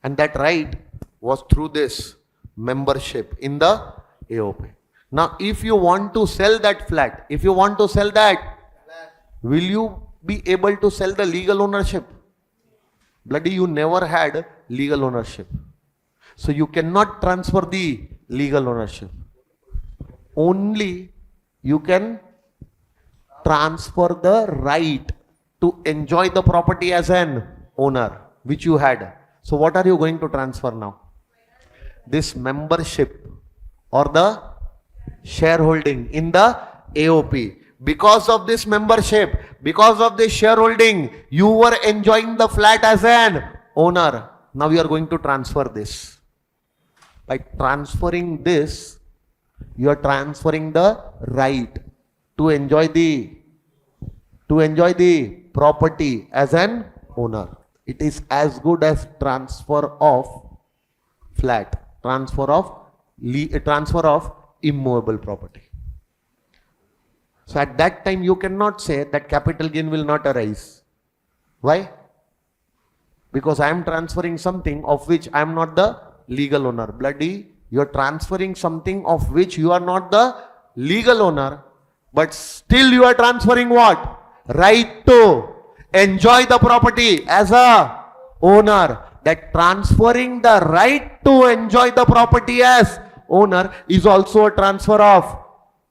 And that right was through this membership in the AOP. Now, if you want to sell that flat, if you want to sell that, will you be able to sell the legal ownership? Bloody, you never had legal ownership. So you cannot transfer the legal ownership. Only you can transfer the right to enjoy the property as an owner, which you had. So what are you going to transfer now? This membership or the shareholding in the AOP. Because of this membership, because of this shareholding, you were enjoying the flat as an owner. Now you are going to transfer this. By transferring this, you are transferring the right to enjoy the property as an owner. It is as good as transfer of flat, transfer of immovable property. So at that time you cannot say that capital gain will not arise. Why? Because I am transferring something of which I am not the legal owner. Bloody, you are transferring something of which you are not the legal owner, but still you are transferring what? Right to enjoy the property as a owner. That transferring the right to enjoy the property as owner is also a transfer of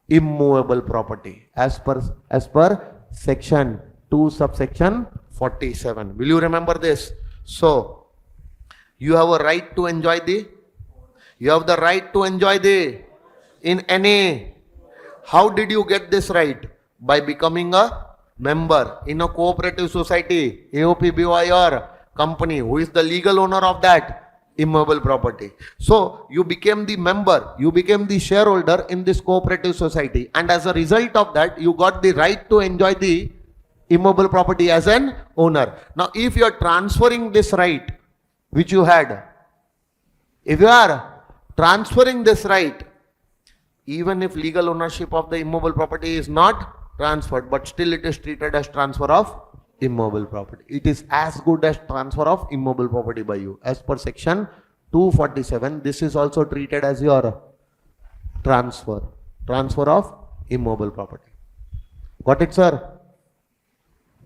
immovable property as per section 2 subsection 47. Will you remember this? So you have a right to enjoy you have the right to enjoy in any. How did you get this right? By becoming a member in a cooperative society, AOP, BOI or company who is the legal owner of that immovable property. So you became the member, you became the shareholder in this cooperative society, and as a result of that you got the right to enjoy the immovable property as an owner. Now if you are transferring this right which you had, if you are transferring this right, even if legal ownership of the immovable property is not transferred, but still it is treated as transfer of immovable property. It is as good as transfer of immovable property by you. As per section 247, this is also treated as your transfer of immovable property. Got it, sir?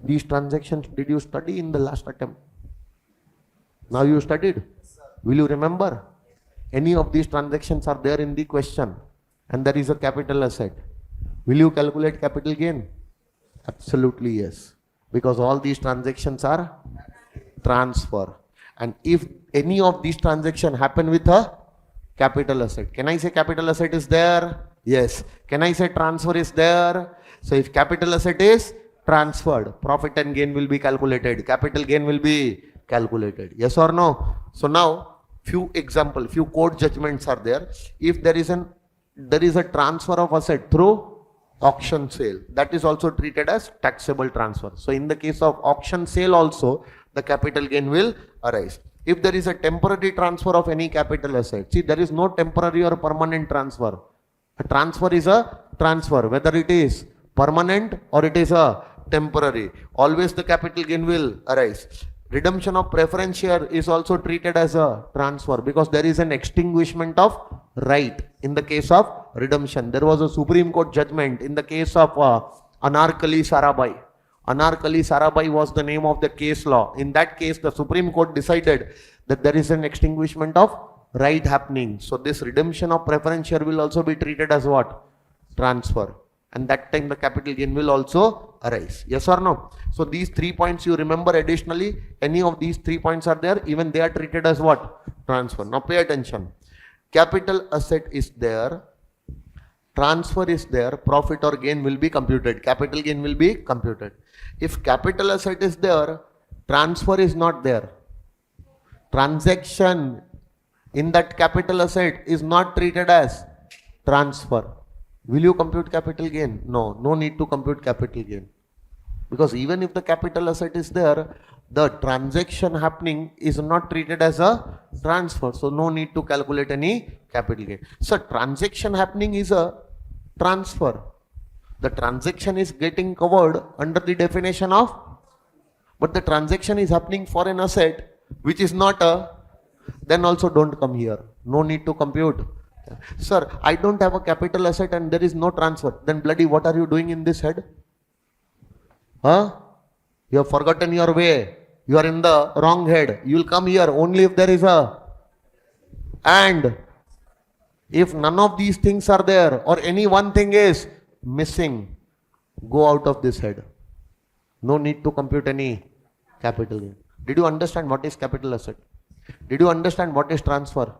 These transactions, did you study in the last attempt? Now you studied. Will you remember? Any of these transactions are there in the question, and there is a capital asset. Will you calculate capital gain? Absolutely yes. Because all these transactions are transfer. And if any of these transactions happen with a capital asset, can I say capital asset is there? Yes. Can I say transfer is there? So if capital asset is transferred, profit and gain will be calculated. Capital gain will be calculated. Yes or no? So now few court judgments are there. If there is a transfer of asset through auction sale, that is also treated as taxable transfer. So in the case of auction sale also, the capital gain will arise. If there is a temporary transfer of any capital asset, see, there is no temporary or permanent transfer. A transfer is a transfer, whether it is permanent or it is a temporary. Always the capital gain will arise. Redemption of preference share is also treated as a transfer because there is an extinguishment of right in the case of redemption. There was a Supreme Court judgment in the case of Anarkali Sarabai. Anarkali Sarabai was the name of the case law. In that case, the Supreme Court decided that there is an extinguishment of right happening. So this redemption of preference share will also be treated as what? Transfer. And that time the capital gain will also arise. Yes or no? So these 3 points you remember additionally, any of these 3 points are there, even they are treated as what? Transfer. Now pay attention. Capital asset is there, transfer is there, profit or gain will be computed. Capital gain will be computed. If capital asset is there, transfer is not there. Transaction in that capital asset is not treated as transfer. Will you compute capital gain? No, no need to compute capital gain. Because even if the capital asset is there, the transaction happening is not treated as a transfer. So no need to calculate any capital gain. So transaction happening is a transfer. The transaction is getting covered under the definition of, but the transaction is happening for an asset which is not a, then also don't come here. No need to compute. Sir, I don't have a capital asset and there is no transfer. Then bloody what are you doing in this head? Huh? You have forgotten your way. You are in the wrong head. You will come here only if there is a and. If none of these things are there or any one thing is missing, go out of this head. No need to compute any capital gain. Did you understand what is capital asset? Did you understand what is transfer?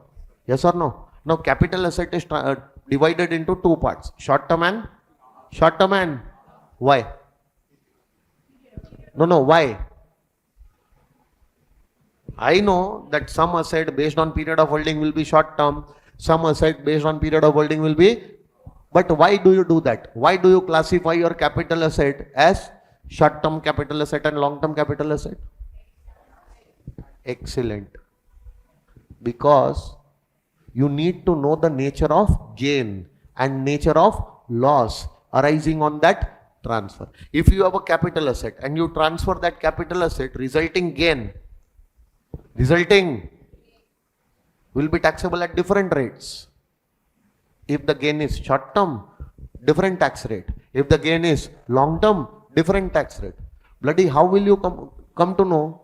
Yes or no? Now capital asset is divided into 2 parts. Short term and why? No, why? I know that some asset based on period of holding will be short term, some asset based on period of holding will be, but why do you do that? Why do you classify your capital asset as short term capital asset and long term capital asset? Excellent. Because you need to know the nature of gain and nature of loss arising on that transfer. If you have a capital asset and you transfer that capital asset, resulting gain, will be taxable at different rates. If the gain is short term, different tax rate. If the gain is long term, different tax rate. Bloody, how will you come to know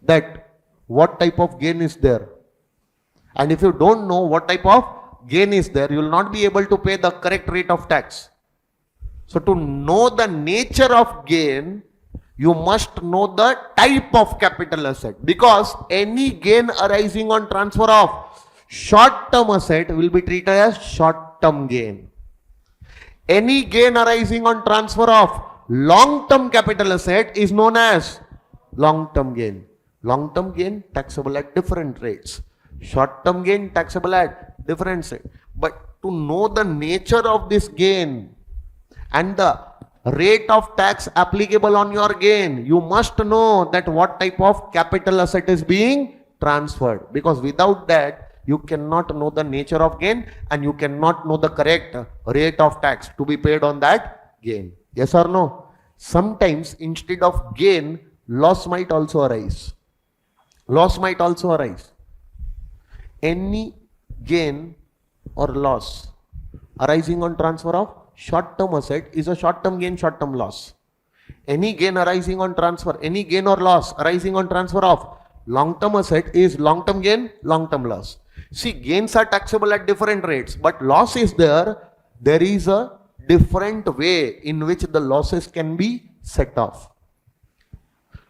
that what type of gain is there? And if you don't know what type of gain is there, you will not be able to pay the correct rate of tax. So to know the nature of gain, you must know the type of capital asset, because any gain arising on transfer of short-term asset will be treated as short-term gain. Any gain arising on transfer of long-term capital asset is known as long-term gain. Long-term gain taxable at different rates. Short-term gain taxable at different rates. But to know the nature of this gain and the rate of tax applicable on your gain, you must know that what type of capital asset is being transferred, because without that you cannot know the nature of gain and you cannot know the correct rate of tax to be paid on that gain. Yes or no? Sometimes instead of gain, loss might also arise. Loss might also arise. Any gain or loss arising on transfer of short-term asset is a short-term gain, short-term loss. Any gain arising on transfer, any gain or loss arising on transfer of long-term asset is long-term gain, long-term loss. See, gains are taxable at different rates, but loss is there. There is a different way in which the losses can be set off.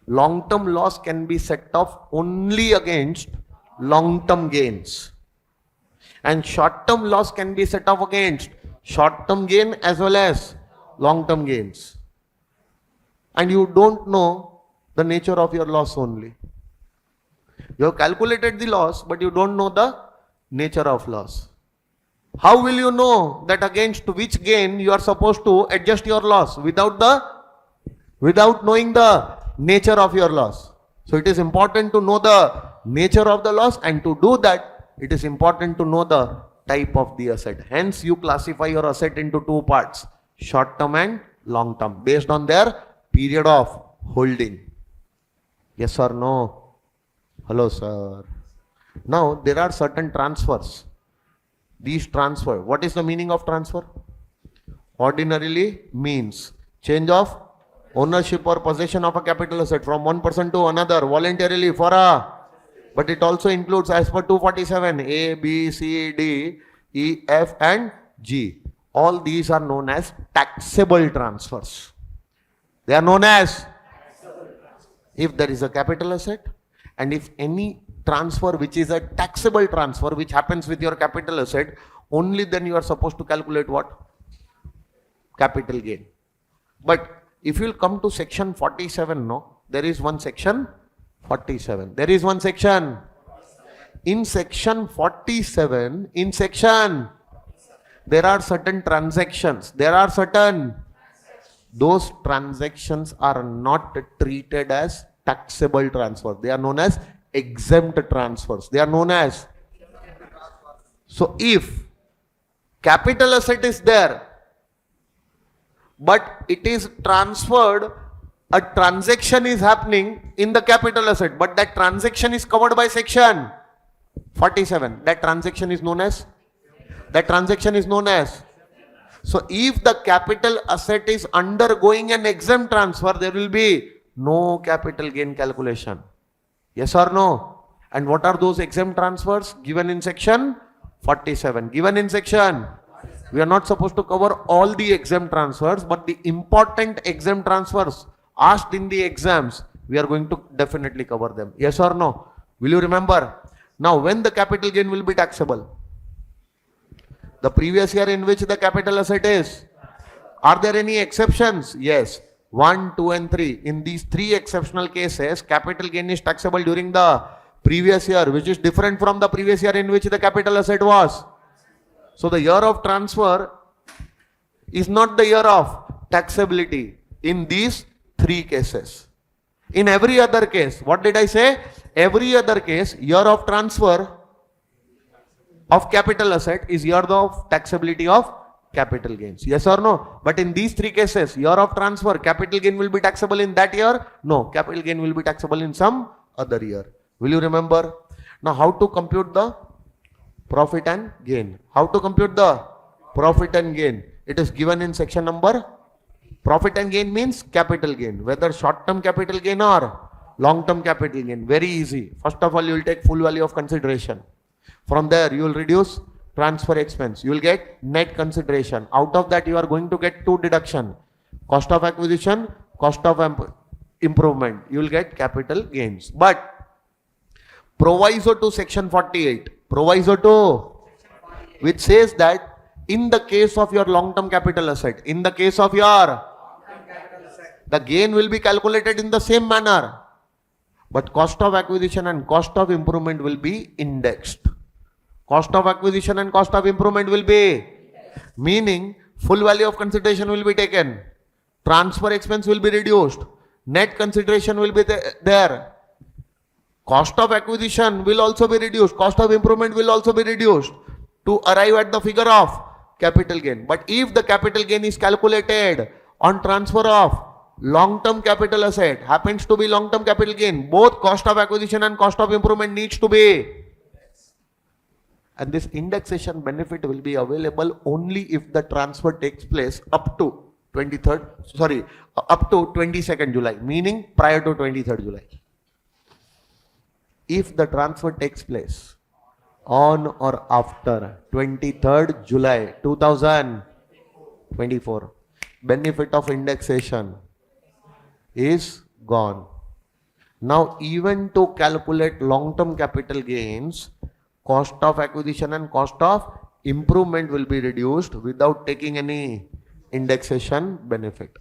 Long-term loss can be set off only against long-term gains. And short-term loss can be set off against short-term gain as well as long-term gains. And you don't know the nature of your loss only. You have calculated the loss, but you don't know the nature of loss. How will you know that against which gain you are supposed to adjust your loss without knowing the nature of your loss? So it is important to know the nature of the loss, and to do that, it is important to know the type of the asset. Hence, you classify your asset into 2 parts, short term and long term, based on their period of holding. Yes or no? Hello, sir. Now, there are certain transfers. These transfer, what is the meaning of transfer? Ordinarily means change of ownership or possession of a capital asset from one person to another voluntarily for a, but it also includes as per 247 A, B, C, D, E, F and G. All these are known as taxable transfers. They are known as, if there is a capital asset and if any transfer which is a taxable transfer which happens with your capital asset, only then you are supposed to calculate what? Capital gain. But if you will come to section 47, no, there is one section 47. There is one section. In section 47, there are certain transactions. Those transactions are not treated as taxable transfers. They are known as exempt transfers. They are known as. So if capital asset is there, but it is transferred, a transaction is happening in the capital asset, but that transaction is covered by section 47. That transaction is known as. So if the capital asset is undergoing an exempt transfer, there will be no capital gain calculation. Yes or no? And what are those exempt transfers? Given in section 47. We are not supposed to cover all the exempt transfers, but the important exempt transfers asked in the exams, we are going to definitely cover them. Yes or no? Will you remember? Now, when the capital gain will be taxable? The previous year in which the capital asset is. Are there any exceptions? Yes. 1, 2 and 3. In these 3 exceptional cases, capital gain is taxable during the previous year, which is different from the previous year in which the capital asset was. So the year of transfer is not the year of taxability in these 3 cases. In every other case, what did I say? Every other case, year of transfer of capital asset is year of taxability of capital gains. Yes or no? But in these 3 cases, year of transfer, capital gain will be taxable in that year? No, capital gain will be taxable in some other year. Will you remember? Now, how to compute the profit and gain? How to compute the profit and gain? It is given in section number. Profit and gain means capital gain, whether short-term capital gain or long-term capital gain. Very easy. First of all, you will take full value of consideration. From there, you will reduce transfer expense. You will get net consideration. Out of that, you are going to get 2 deduction. Cost of acquisition, cost of improvement. You will get capital gains. But proviso to section 48. Proviso to, which says that in the case of your long-term capital asset, the gain will be calculated in the same manner. But cost of acquisition and cost of improvement will be indexed. Cost of acquisition and cost of improvement will be, meaning full value of consideration will be taken. Transfer expense will be reduced. Net consideration will be there. Cost of acquisition will also be reduced. Cost of improvement will also be reduced to arrive at the figure of capital gain. But if the capital gain is calculated on transfer of long-term capital asset, happens to be long-term capital gain, both cost of acquisition and cost of improvement needs to be. And this indexation benefit will be available only if the transfer takes place up to 22nd July, meaning prior to 23rd July. If the transfer takes place on or after 23rd July 2024, benefit of indexation is gone. Now, even to calculate long-term capital gains, cost of acquisition and cost of improvement will be reduced without taking any indexation benefit.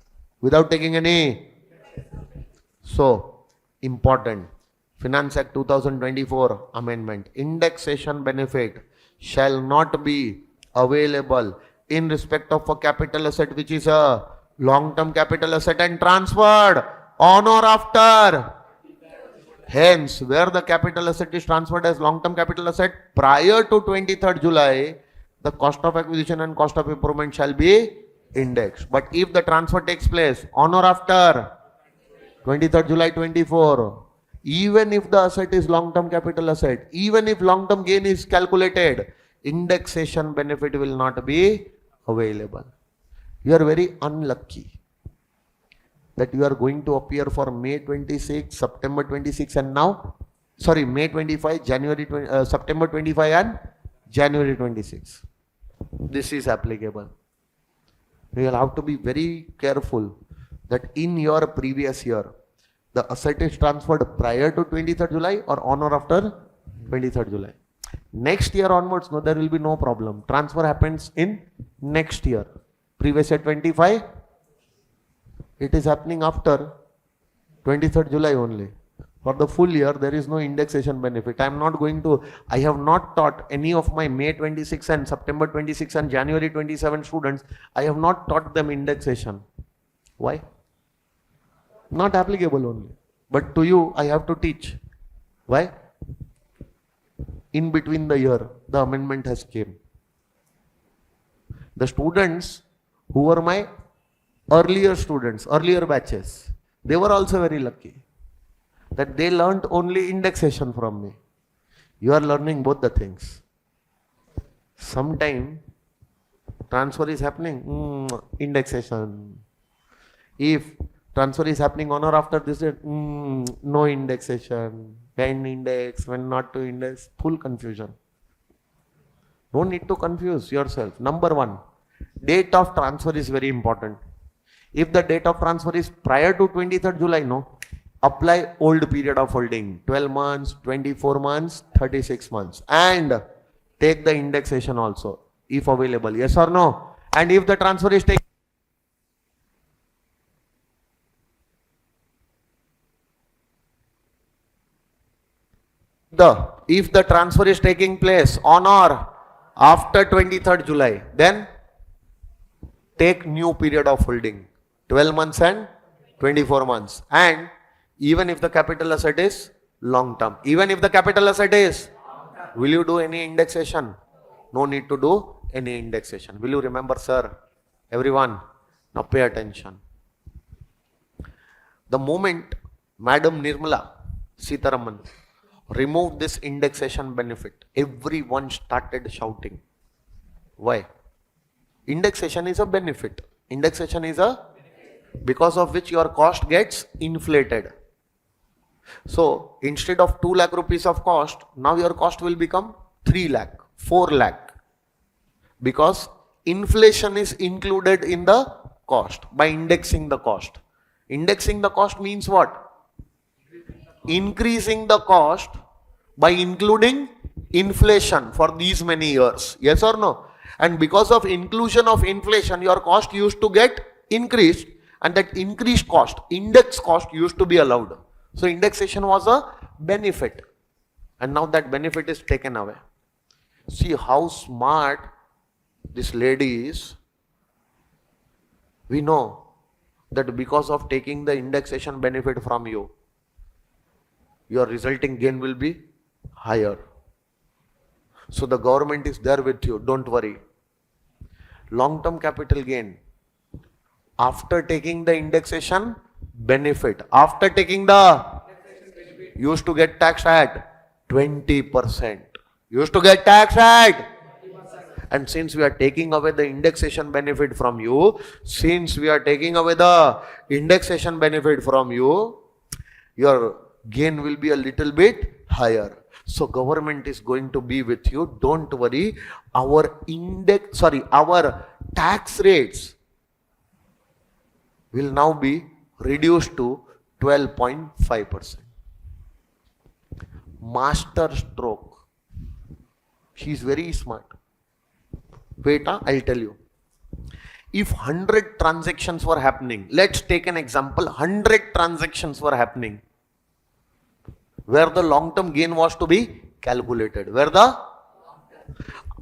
So, important. Finance Act 2024 amendment. Indexation benefit shall not be available in respect of a capital asset which is a long-term capital asset and transferred on or after. Hence, where the capital asset is transferred as long-term capital asset prior to 23rd July, the cost of acquisition and cost of improvement shall be indexed. But if the transfer takes place on or after 23rd July 24, even if the asset is long-term capital asset, even if long-term gain is calculated, indexation benefit will not be available. You are very unlucky that you are going to appear for May 26, September 26 and now, sorry, May 25, January 20, September 25 and January 26. This is applicable. You will have to be very careful that in your previous year, the asset is transferred prior to 23rd July or on or after 23rd July. Next year onwards, no, there will be no problem. Transfer happens in next year. Previous year 25, it is happening after 23rd July only. For the full year, there is no indexation benefit. I have not taught any of my May 26 and September 26 and January 27 students, I have not taught them indexation. Why? Not applicable only. But to you, I have to teach. Why? In between the year, the amendment has came. The students who were my earlier students, earlier batches, they were also very lucky that they learnt only indexation from me. You are learning both the things. Sometime transfer is happening, indexation. If transfer is happening on or after this date, no indexation. When index, when not to index, full confusion. No need to confuse yourself. Number one, date of transfer is very important. If the date of transfer is prior to 23rd July, no, apply old period of holding, 12 months, 24 months, 36 months, and take the indexation also, if available, yes or no. And if the transfer is taken, if the transfer is taking place on or after 23rd July, then take new period of holding, 12 months and 24 months. And even if the capital asset is long term, even if the capital asset is, will you do any indexation? No need to do any indexation. Will you remember, sir? Everyone, now pay attention. The moment Madam Nirmala Sitharaman removed this indexation benefit, everyone started shouting. Why? Indexation is a benefit. Indexation is a, because of which your cost gets inflated. So instead of 2 lakh rupees of cost, now your cost will become 3 lakh, 4 lakh. Because inflation is included in the cost by indexing the cost. Indexing the cost means what? Increasing the cost by including inflation for these many years. Yes or no? And because of inclusion of inflation, your cost used to get increased, and that increased cost, index cost, used to be allowed. So indexation was a benefit, and now that benefit is taken away. See how smart this lady is. We know that because of taking the indexation benefit from you, your resulting gain will be higher. So the government is there with you, don't worry. Long-term capital gain, after taking the indexation benefit, after taking the, used to get taxed at 20%. Used to get taxed at, and since we are taking away the indexation benefit from you, your gain will be a little bit higher. So government is going to be with you. Don't worry. Our tax rates will now be reduced to 12.5%. Master stroke. She is very smart. Wait, I'll tell you. If 100 transactions were happening, let's take an example, 100 transactions were happening, where the long-term gain was to be calculated,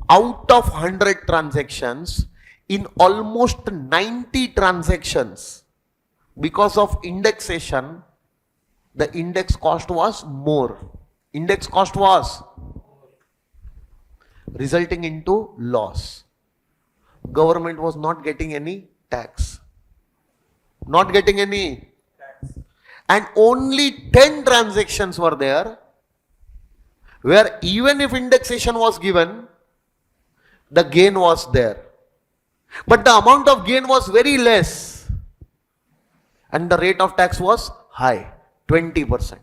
out of 100 transactions, in almost 90 transactions, because of indexation, the index cost was more. Index cost was resulting into loss. Government was not getting any tax. Not getting any tax. and only 10 transactions were there where even if indexation was given, the gain was there. But the amount of gain was very less and the rate of tax was high, 20%.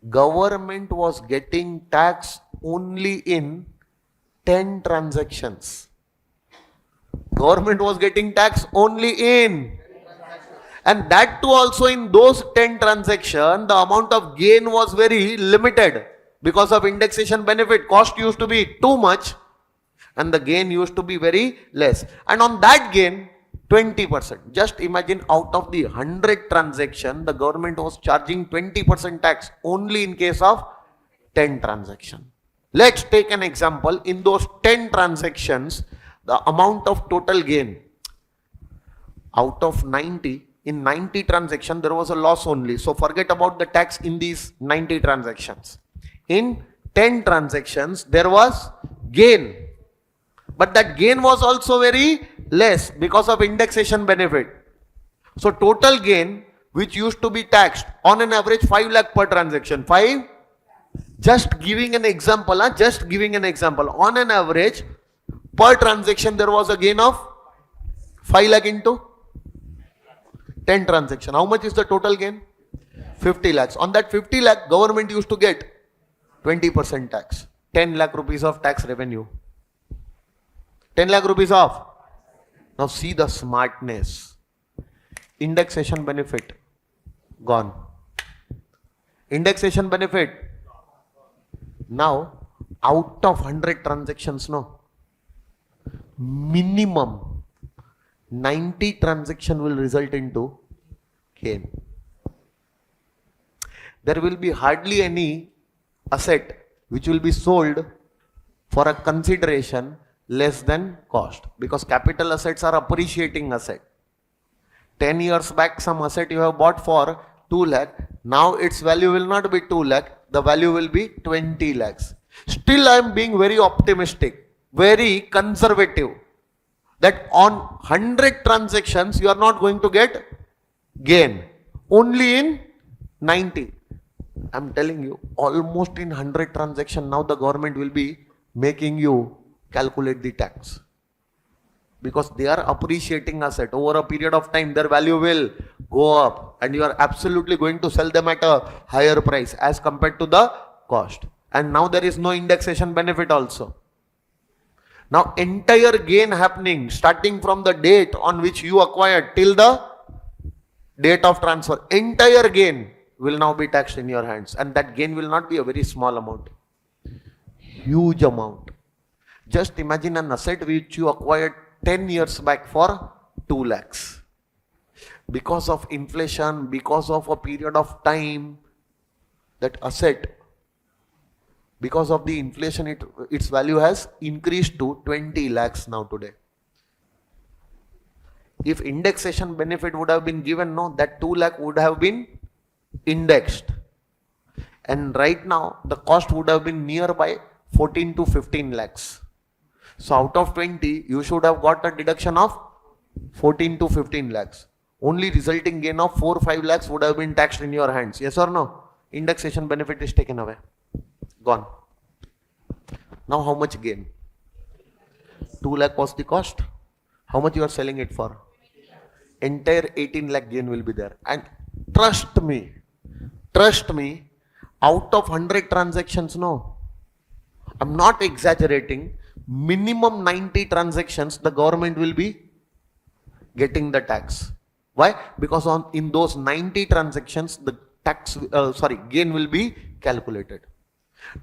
Government was getting tax only in 10 transactions. Government was getting tax only in, and that too also in those 10 transactions, the amount of gain was very limited because of indexation benefit. Cost used to be too much and the gain used to be very less. And on that gain, 20%. Just imagine, out of the 100 transaction, the government was charging 20% tax only in case of 10 transaction. Let's take an example. In those 10 transactions, the amount of total gain out of 90, in 90 transactions, there was a loss only. So forget about the tax in these 90 transactions. In 10 transactions, there was gain. But that gain was also very less because of indexation benefit. So total gain, which used to be taxed on an average 5 lakh per transaction. 5? Just giving an example. Just giving an example. On an average, per transaction, there was a gain of 5 lakh into 10 transaction. How much is the total gain? 50 lakhs. On that 50 lakh, government used to get 20% tax. 10 lakh rupees of tax revenue. 10 lakh rupees off. Now see the smartness. Indexation benefit gone. Indexation benefit. Now out of 100 transactions, no, minimum 90 transaction will result into gain. There will be hardly any asset which will be sold for a consideration less than cost, because capital assets are appreciating asset. 10 years back, some asset you have bought for 2 lakh, now its value will not be 2 lakh, the value will be 20 lakhs. Still I am being very optimistic, very conservative, that on 100 transactions you are not going to get gain, only in 90. I am telling you, almost in 100 transactions now the government will be making you calculate the tax, because they are appreciating asset. Over a period of time their value will go up and you are absolutely going to sell them at a higher price as compared to the cost. And now there is no indexation benefit also. Now entire gain happening starting from the date on which you acquired till the date of transfer, entire gain will now be taxed in your hands, and that gain will not be a very small amount, huge amount. Just imagine an asset which you acquired 10 years back for 2 lakhs. Because of inflation, because of a period of time, that asset, because of the inflation, its value has increased to 20 lakhs now today. If indexation benefit would have been given, no, that 2 lakh would have been indexed. And right now, the cost would have been nearby 14 to 15 lakhs. So out of 20, you should have got a deduction of 14 to 15 lakhs. Only resulting gain of 4-5 lakhs would have been taxed in your hands. Yes or no? Indexation benefit is taken away. Gone. Now how much gain? 2 lakh was the cost. How much you are selling it for? Entire 18 lakh gain will be there. And trust me, out of 100 transactions, no, I'm not exaggerating, minimum 90 transactions the government will be getting the tax. Why? Because in those 90 transactions the gain will be calculated.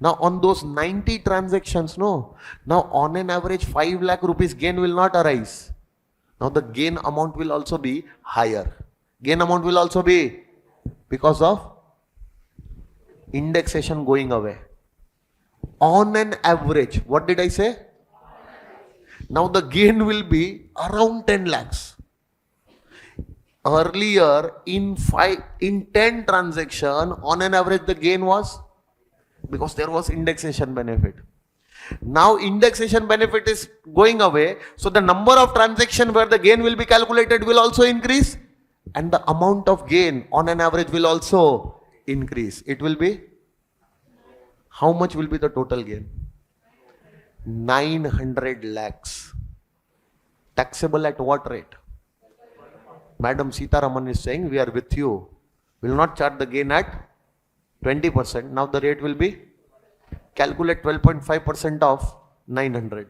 Now on those 90 transactions, no, now on an average 5 lakh rupees gain will not arise. Now the gain amount will also be higher. Gain amount will also be because of indexation going away. On an average, what did I say? Now the gain will be around 10 lakhs. Earlier in 10 transaction, on an average the gain was, because there was indexation benefit. Now indexation benefit is going away, so the number of transactions where the gain will be calculated will also increase, and the amount of gain on an average will also increase. It will be, how much will be the total gain? 900 lakhs. Taxable at what rate? Madam Sitaraman is saying, we are with you. We will not charge the gain at 20%. Now the rate will be, calculate 12.5% of 900.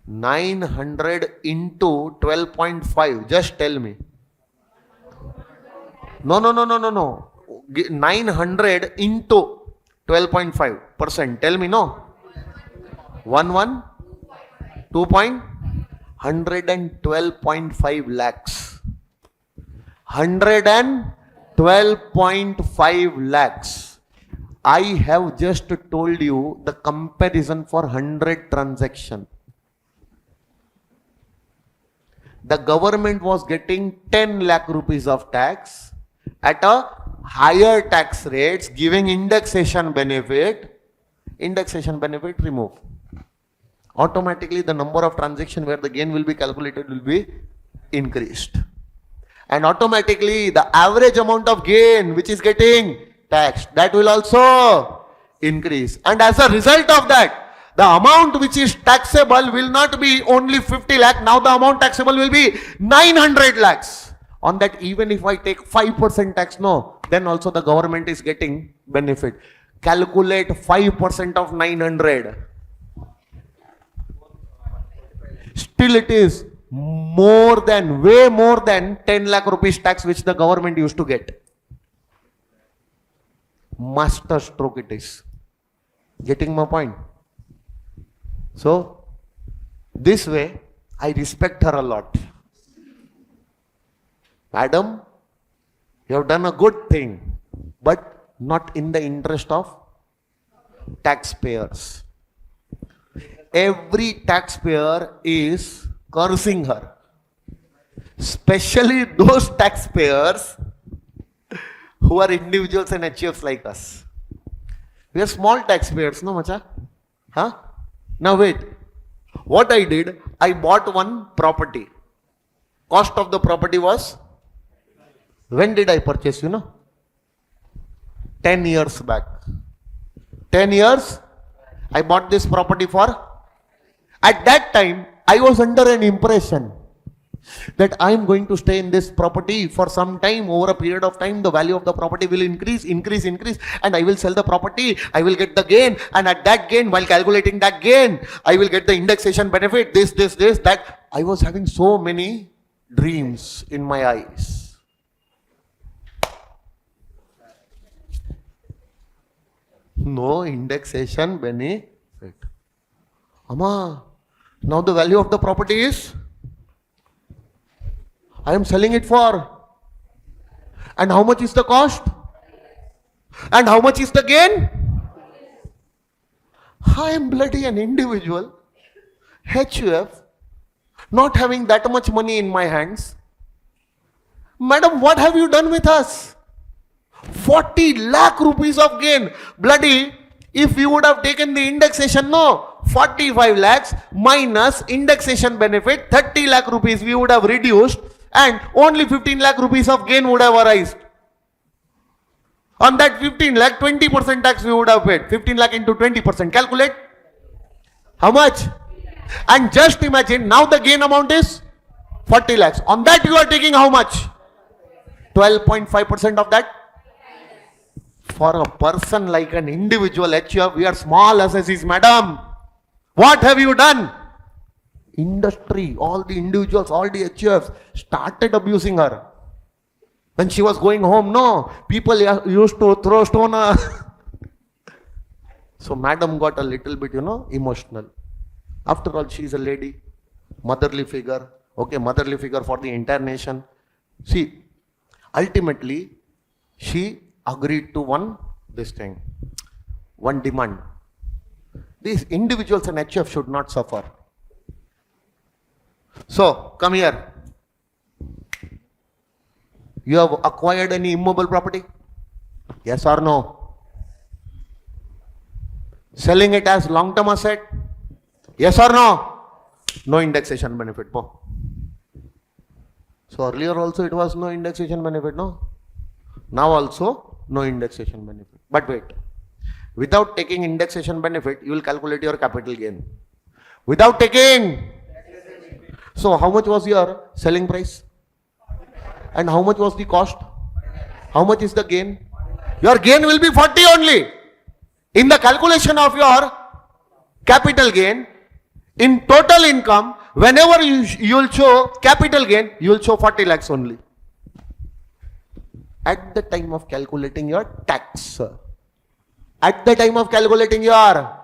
$900 into 12.5. Just tell me. No. 900 into 12.5%. Tell me, no. 112.5 lakhs. 112.5 lakhs. I have just told you the comparison for 100 transaction. The government was getting 10 lakh rupees of tax at a higher tax rates, giving indexation benefit. Indexation benefit remove. Automatically the number of transactions where the gain will be calculated will be increased. And automatically the average amount of gain which is getting taxed, that will also increase. And as a result of that, the amount which is taxable will not be only 50 lakh. Now the amount taxable will be 900 lakhs. On that, even if I take 5% tax, no, then also the government is getting benefit. Calculate 5% of 900. Still it is more than, way more than 10 lakh rupees tax which the government used to get. Master stroke it is. Getting my point? So, this way, I respect her a lot. Madam, you have done a good thing, but not in the interest of taxpayers. Every taxpayer is cursing her. Especially those taxpayers who are individuals and HUFs like us. We are small taxpayers, no macha? Huh? Now wait, what I did, I bought one property. Cost of the property was, when did I purchase, 10 years back. 10 years, I bought this property for, at that time, I was under an impression that I am going to stay in this property for some time. Over a period of time, the value of the property will increase, and I will sell the property, I will get the gain, and at that gain, while calculating that gain, I will get the indexation benefit, this, that. I was having so many dreams in my eyes. No indexation benefit. Amma, now the value of the property is, I am selling it for. And how much is the cost? And how much is the gain? I am bloody an individual, HUF, not having that much money in my hands. Madam, what have you done with us? 40 lakh rupees of gain. Bloody, if you would have taken the indexation, no, 45 lakhs minus indexation benefit, 30 lakh rupees we would have reduced, and only 15 lakh rupees of gain would have arisen. On that 15 lakh, 20% tax we would have paid. 15 lakh into 20%. Calculate. How much? And just imagine, now the gain amount is 40 lakhs. On that you are taking how much? 12.5% of that. For a person like an individual HUF, we are small assessees, madam. What have you done? Industry, all the individuals, all the HUFs started abusing her. When she was going home, no, people used to throw stone. So madam got a little bit, emotional. After all, she is a lady, motherly figure. Okay, motherly figure for the entire nation. See, ultimately, she agreed to one demand. These individuals and HUF should not suffer. So, come here. You have acquired any immobile property? Yes or no? Selling it as long-term asset? Yes or no? No indexation benefit. Po. So earlier also it was no indexation benefit, no? Now also no indexation benefit. But wait, without taking indexation benefit, you will calculate your capital gain. Without taking, so how much was your selling price? And how much was the cost? How much is the gain? Your gain will be 40 only. In the calculation of your capital gain, in total income, whenever you will show capital gain, you will show 40 lakhs only. At the time of calculating your tax, at the time of calculating your,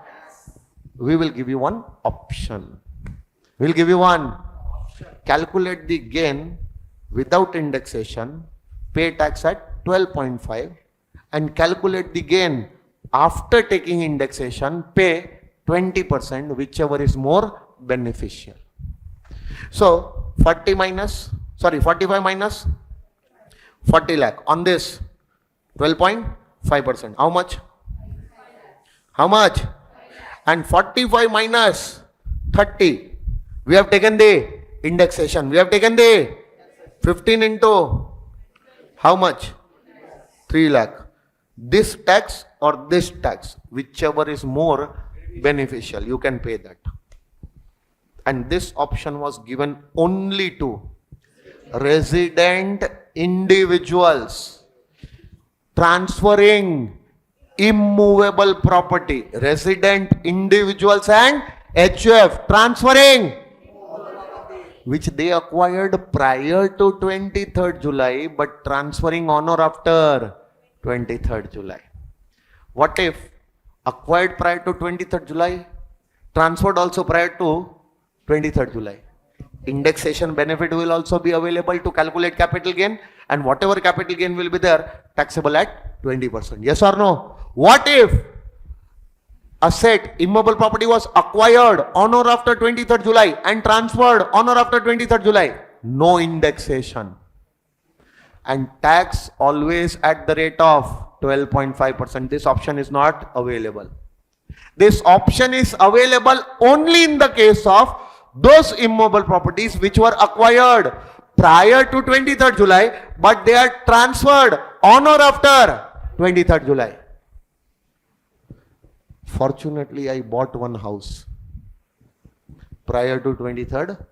we will give you one option. We will give you one. Calculate the gain without indexation, pay tax at 12.5, and calculate the gain after taking indexation, pay 20%, whichever is more beneficial. So 45 minus 40 lakh on this 12.5%. How much? How much? And 45 minus 30. We have taken the indexation. We have taken the 15 into how much? 3 lakh. This tax or this tax, whichever is more beneficial, you can pay that. And this option was given only to resident individuals transferring immovable property. Resident individuals and HUF transferring, which they acquired prior to 23rd July but transferring on or after 23rd July. What if acquired prior to 23rd July, transferred also prior to 23rd July? Indexation benefit will also be available to calculate capital gain, and whatever capital gain will be there, taxable at 20%. Yes or no? What if asset, immobile property was acquired on or after 23rd July and transferred on or after 23rd July? No indexation. And tax always at the rate of 12.5%. This option is not available. This option is available only in the case of those immobile properties which were acquired prior to 23rd July, but they are transferred on or after 23rd July. Fortunately, I bought one house prior to 23rd.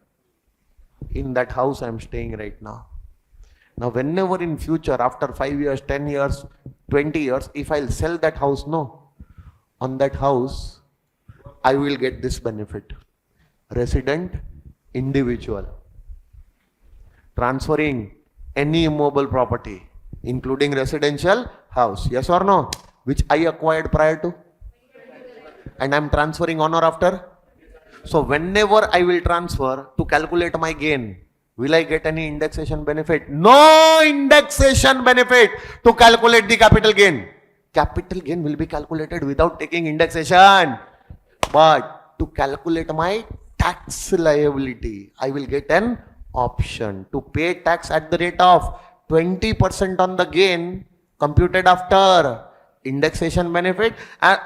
In that house I am staying right now. Now, whenever in future, after 5 years, 10 years, 20 years, if I'll sell that house, no, on that house, I will get this benefit. Resident individual transferring any immobile property, including residential house, yes or no, which I acquired prior to, and I'm transferring on or after. So whenever I will transfer to calculate my gain, will I get any indexation benefit? No indexation benefit to calculate the capital gain. Capital gain will be calculated without taking indexation. But to calculate my tax liability, I will get an option to pay tax at the rate of 20% on the gain computed after indexation benefit,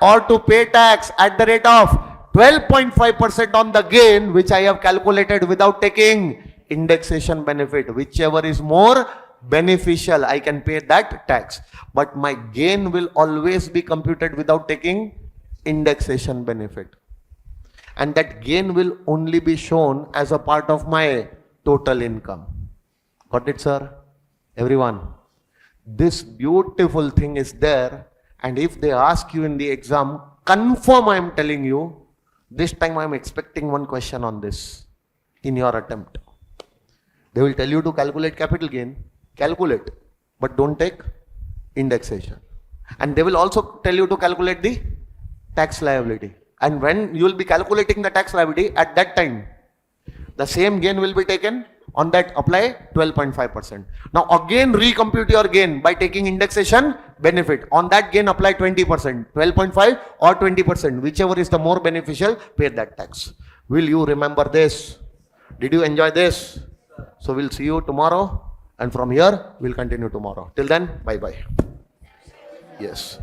or to pay tax at the rate of 12.5% on the gain which I have calculated without taking indexation benefit. Whichever is more beneficial, I can pay that tax. But my gain will always be computed without taking indexation benefit. And that gain will only be shown as a part of my total income. Got it, sir? Everyone? This beautiful thing is there. And if they ask you in the exam, confirm I am telling you, this time I am expecting one question on this in your attempt. They will tell you to calculate capital gain, calculate, but don't take indexation. And they will also tell you to calculate the tax liability. And when you will be calculating the tax liability, at that time, the same gain will be taken. On that, apply 12.5%. Now again recompute your gain by taking indexation benefit. On that gain, apply 20%, 12.5 or 20%, whichever is the more beneficial, pay that tax. Will you remember this? Did you enjoy this? So we'll see you tomorrow, and from here we'll continue tomorrow. Till then, bye bye. Yes.